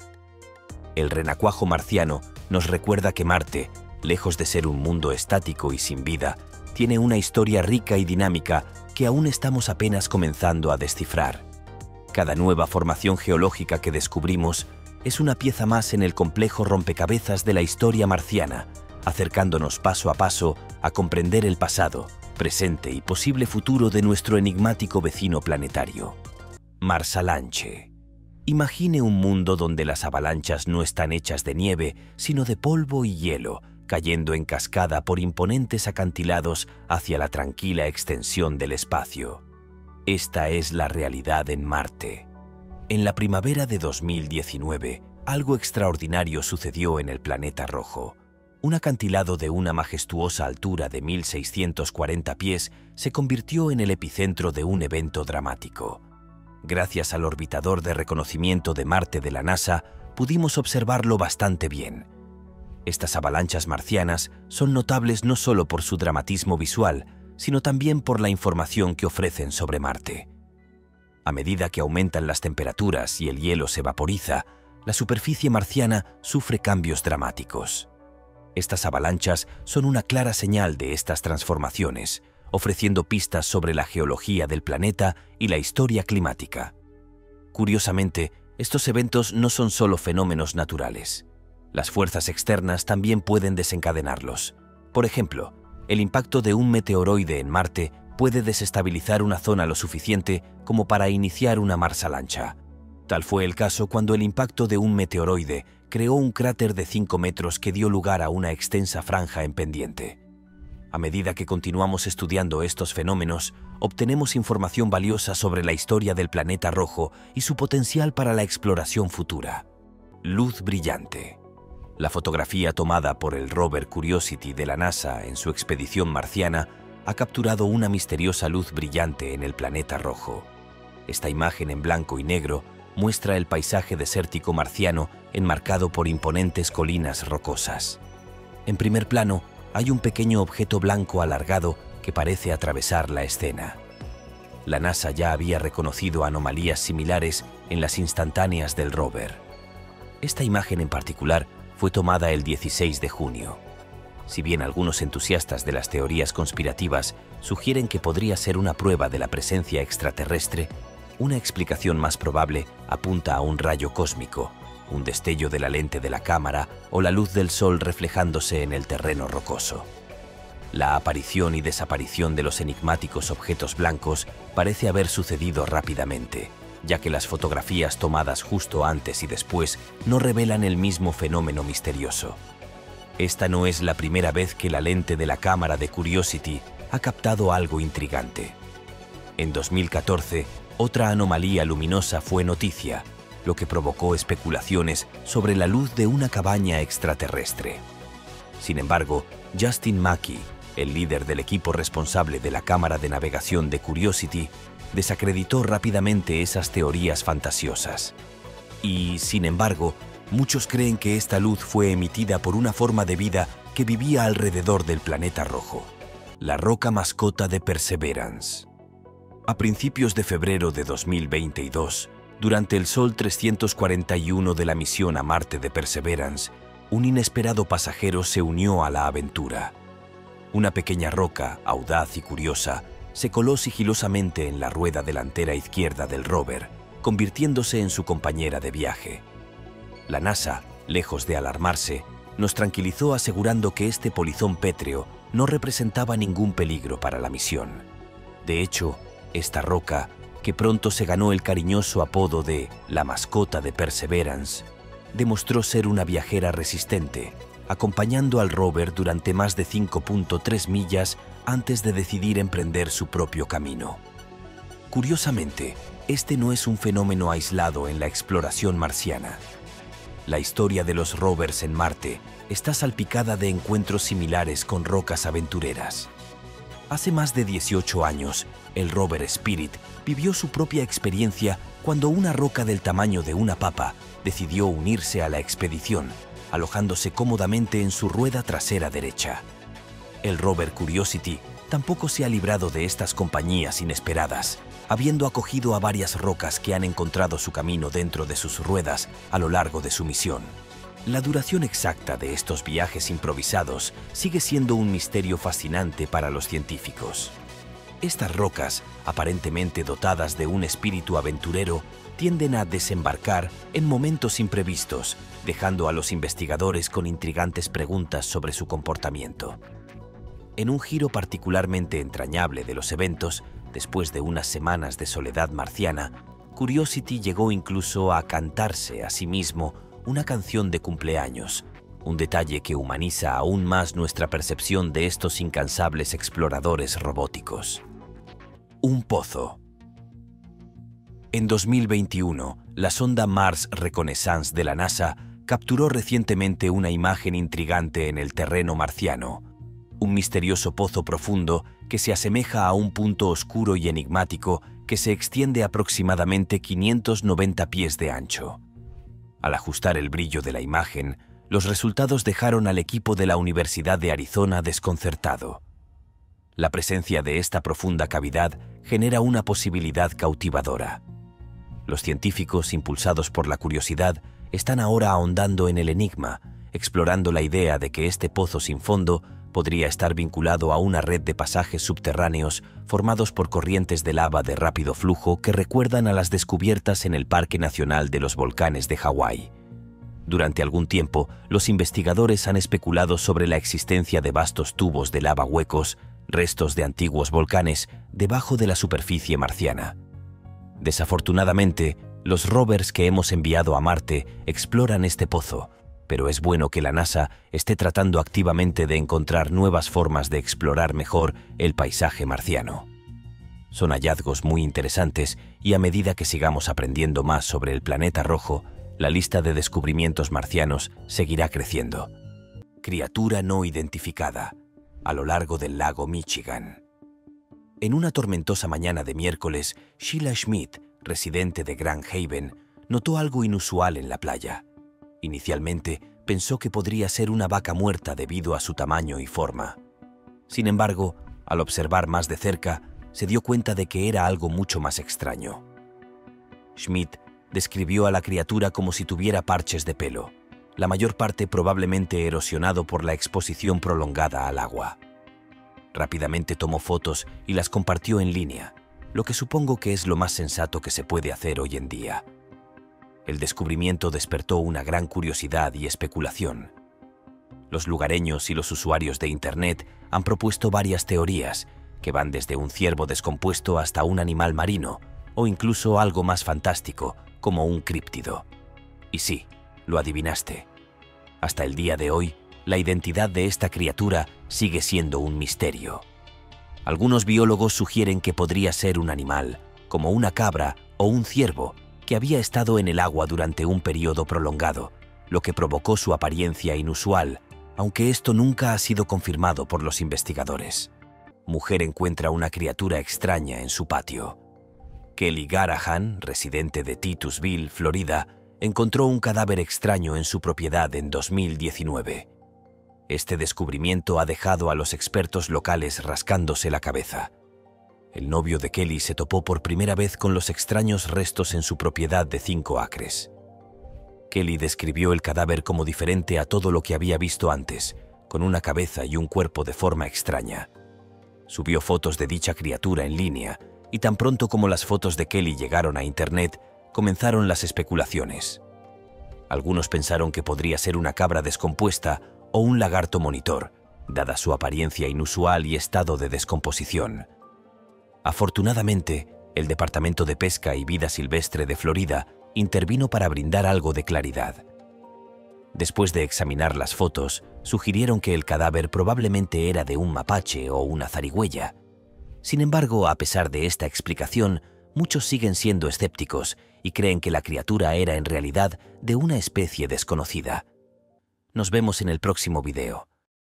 El renacuajo marciano nos recuerda que Marte, lejos de ser un mundo estático y sin vida, tiene una historia rica y dinámica que aún estamos apenas comenzando a descifrar. Cada nueva formación geológica que descubrimos es una pieza más en el complejo rompecabezas de la historia marciana, acercándonos paso a paso a comprender el pasado, presente y posible futuro de nuestro enigmático vecino planetario. Marsalanche. Imagine un mundo donde las avalanchas no están hechas de nieve, sino de polvo y hielo, cayendo en cascada por imponentes acantilados hacia la tranquila extensión del espacio. Esta es la realidad en Marte. En la primavera de 2019, algo extraordinario sucedió en el planeta rojo. Un acantilado de una majestuosa altura de 1.640 pies se convirtió en el epicentro de un evento dramático. Gracias al orbitador de reconocimiento de Marte de la NASA, pudimos observarlo bastante bien. Estas avalanchas marcianas son notables no solo por su dramatismo visual, sino también por la información que ofrecen sobre Marte. A medida que aumentan las temperaturas y el hielo se vaporiza, la superficie marciana sufre cambios dramáticos. Estas avalanchas son una clara señal de estas transformaciones, ofreciendo pistas sobre la geología del planeta y la historia climática. Curiosamente, estos eventos no son solo fenómenos naturales. Las fuerzas externas también pueden desencadenarlos. Por ejemplo, el impacto de un meteoroide en Marte puede desestabilizar una zona lo suficiente como para iniciar una marsalancha. Tal fue el caso cuando el impacto de un meteoroide creó un cráter de 5 metros que dio lugar a una extensa franja en pendiente. A medida que continuamos estudiando estos fenómenos, obtenemos información valiosa sobre la historia del planeta rojo y su potencial para la exploración futura. Luz brillante. La fotografía tomada por el rover Curiosity de la NASA en su expedición marciana ha capturado una misteriosa luz brillante en el planeta rojo. Esta imagen en blanco y negro muestra el paisaje desértico marciano enmarcado por imponentes colinas rocosas. En primer plano, hay un pequeño objeto blanco alargado que parece atravesar la escena. La NASA ya había reconocido anomalías similares en las instantáneas del rover. Esta imagen en particular fue tomada el 16 de junio. Si bien algunos entusiastas de las teorías conspirativas sugieren que podría ser una prueba de la presencia extraterrestre, una explicación más probable apunta a un rayo cósmico, un destello de la lente de la cámara o la luz del sol reflejándose en el terreno rocoso. La aparición y desaparición de los enigmáticos objetos blancos parece haber sucedido rápidamente, ya que las fotografías tomadas justo antes y después no revelan el mismo fenómeno misterioso. Esta no es la primera vez que la lente de la cámara de Curiosity ha captado algo intrigante. En 2014, otra anomalía luminosa fue noticia, lo que provocó especulaciones sobre la luz de una cabaña extraterrestre. Sin embargo, Justin Mackey, el líder del equipo responsable de la cámara de navegación de Curiosity, desacreditó rápidamente esas teorías fantasiosas. Y, sin embargo, muchos creen que esta luz fue emitida por una forma de vida que vivía alrededor del planeta rojo, la roca mascota de Perseverance. A principios de febrero de 2022, durante el Sol 341 de la misión a Marte de Perseverance, un inesperado pasajero se unió a la aventura. Una pequeña roca, audaz y curiosa, se coló sigilosamente en la rueda delantera izquierda del rover, convirtiéndose en su compañera de viaje. La NASA, lejos de alarmarse, nos tranquilizó asegurando que este polizón pétreo no representaba ningún peligro para la misión. De hecho, esta roca, que pronto se ganó el cariñoso apodo de la mascota de Perseverance, demostró ser una viajera resistente, acompañando al rover durante más de 5.3 millas antes de decidir emprender su propio camino. Curiosamente, este no es un fenómeno aislado en la exploración marciana. La historia de los rovers en Marte está salpicada de encuentros similares con rocas aventureras. Hace más de 18 años, el rover Spirit vivió su propia experiencia cuando una roca del tamaño de una papa decidió unirse a la expedición, alojándose cómodamente en su rueda trasera derecha. El rover Curiosity tampoco se ha librado de estas compañías inesperadas, habiendo acogido a varias rocas que han encontrado su camino dentro de sus ruedas a lo largo de su misión. La duración exacta de estos viajes improvisados sigue siendo un misterio fascinante para los científicos. Estas rocas, aparentemente dotadas de un espíritu aventurero, tienden a desembarcar en momentos imprevistos, dejando a los investigadores con intrigantes preguntas sobre su comportamiento. En un giro particularmente entrañable de los eventos, después de unas semanas de soledad marciana, Curiosity llegó incluso a cantarse a sí mismo una canción de cumpleaños, un detalle que humaniza aún más nuestra percepción de estos incansables exploradores robóticos. Un pozo. En 2021, la sonda Mars Reconnaissance de la NASA capturó recientemente una imagen intrigante en el terreno marciano, un misterioso pozo profundo que se asemeja a un punto oscuro y enigmático que se extiende aproximadamente 590 pies de ancho. Al ajustar el brillo de la imagen, los resultados dejaron al equipo de la Universidad de Arizona desconcertado. La presencia de esta profunda cavidad genera una posibilidad cautivadora. Los científicos, impulsados por la curiosidad, están ahora ahondando en el enigma, explorando la idea de que este pozo sin fondo podría estar vinculado a una red de pasajes subterráneos formados por corrientes de lava de rápido flujo que recuerdan a las descubiertas en el Parque Nacional de los Volcanes de Hawái. Durante algún tiempo, los investigadores han especulado sobre la existencia de vastos tubos de lava huecos, restos de antiguos volcanes, debajo de la superficie marciana. Desafortunadamente, los rovers que hemos enviado a Marte exploran este pozo, pero es bueno que la NASA esté tratando activamente de encontrar nuevas formas de explorar mejor el paisaje marciano. Son hallazgos muy interesantes y a medida que sigamos aprendiendo más sobre el planeta rojo, la lista de descubrimientos marcianos seguirá creciendo. Criatura no identificada, a lo largo del lago Michigan. En una tormentosa mañana de miércoles, Sheila Schmidt, residente de Grand Haven, notó algo inusual en la playa. Inicialmente, pensó que podría ser una vaca muerta debido a su tamaño y forma. Sin embargo, al observar más de cerca, se dio cuenta de que era algo mucho más extraño. Schmidt describió a la criatura como si tuviera parches de pelo, la mayor parte probablemente erosionado por la exposición prolongada al agua. Rápidamente tomó fotos y las compartió en línea, lo que supongo que es lo más sensato que se puede hacer hoy en día. El descubrimiento despertó una gran curiosidad y especulación. Los lugareños y los usuarios de Internet han propuesto varias teorías que van desde un ciervo descompuesto hasta un animal marino o incluso algo más fantástico como un críptido. Y sí, lo adivinaste. Hasta el día de hoy, la identidad de esta criatura sigue siendo un misterio. Algunos biólogos sugieren que podría ser un animal, como una cabra o un ciervo, que había estado en el agua durante un periodo prolongado, lo que provocó su apariencia inusual, aunque esto nunca ha sido confirmado por los investigadores. Mujer encuentra una criatura extraña en su patio. Kelly Garahan, residente de Titusville, Florida, encontró un cadáver extraño en su propiedad en 2019. Este descubrimiento ha dejado a los expertos locales rascándose la cabeza. El novio de Kelly se topó por primera vez con los extraños restos en su propiedad de 5 acres. Kelly describió el cadáver como diferente a todo lo que había visto antes, con una cabeza y un cuerpo de forma extraña. Subió fotos de dicha criatura en línea, y tan pronto como las fotos de Kelly llegaron a Internet, comenzaron las especulaciones. Algunos pensaron que podría ser una cabra descompuesta o un lagarto monitor, dada su apariencia inusual y estado de descomposición. Afortunadamente, el Departamento de Pesca y Vida Silvestre de Florida intervino para brindar algo de claridad. Después de examinar las fotos, sugirieron que el cadáver probablemente era de un mapache o una zarigüeya. Sin embargo, a pesar de esta explicación, muchos siguen siendo escépticos y creen que la criatura era en realidad de una especie desconocida. Nos vemos en el próximo video.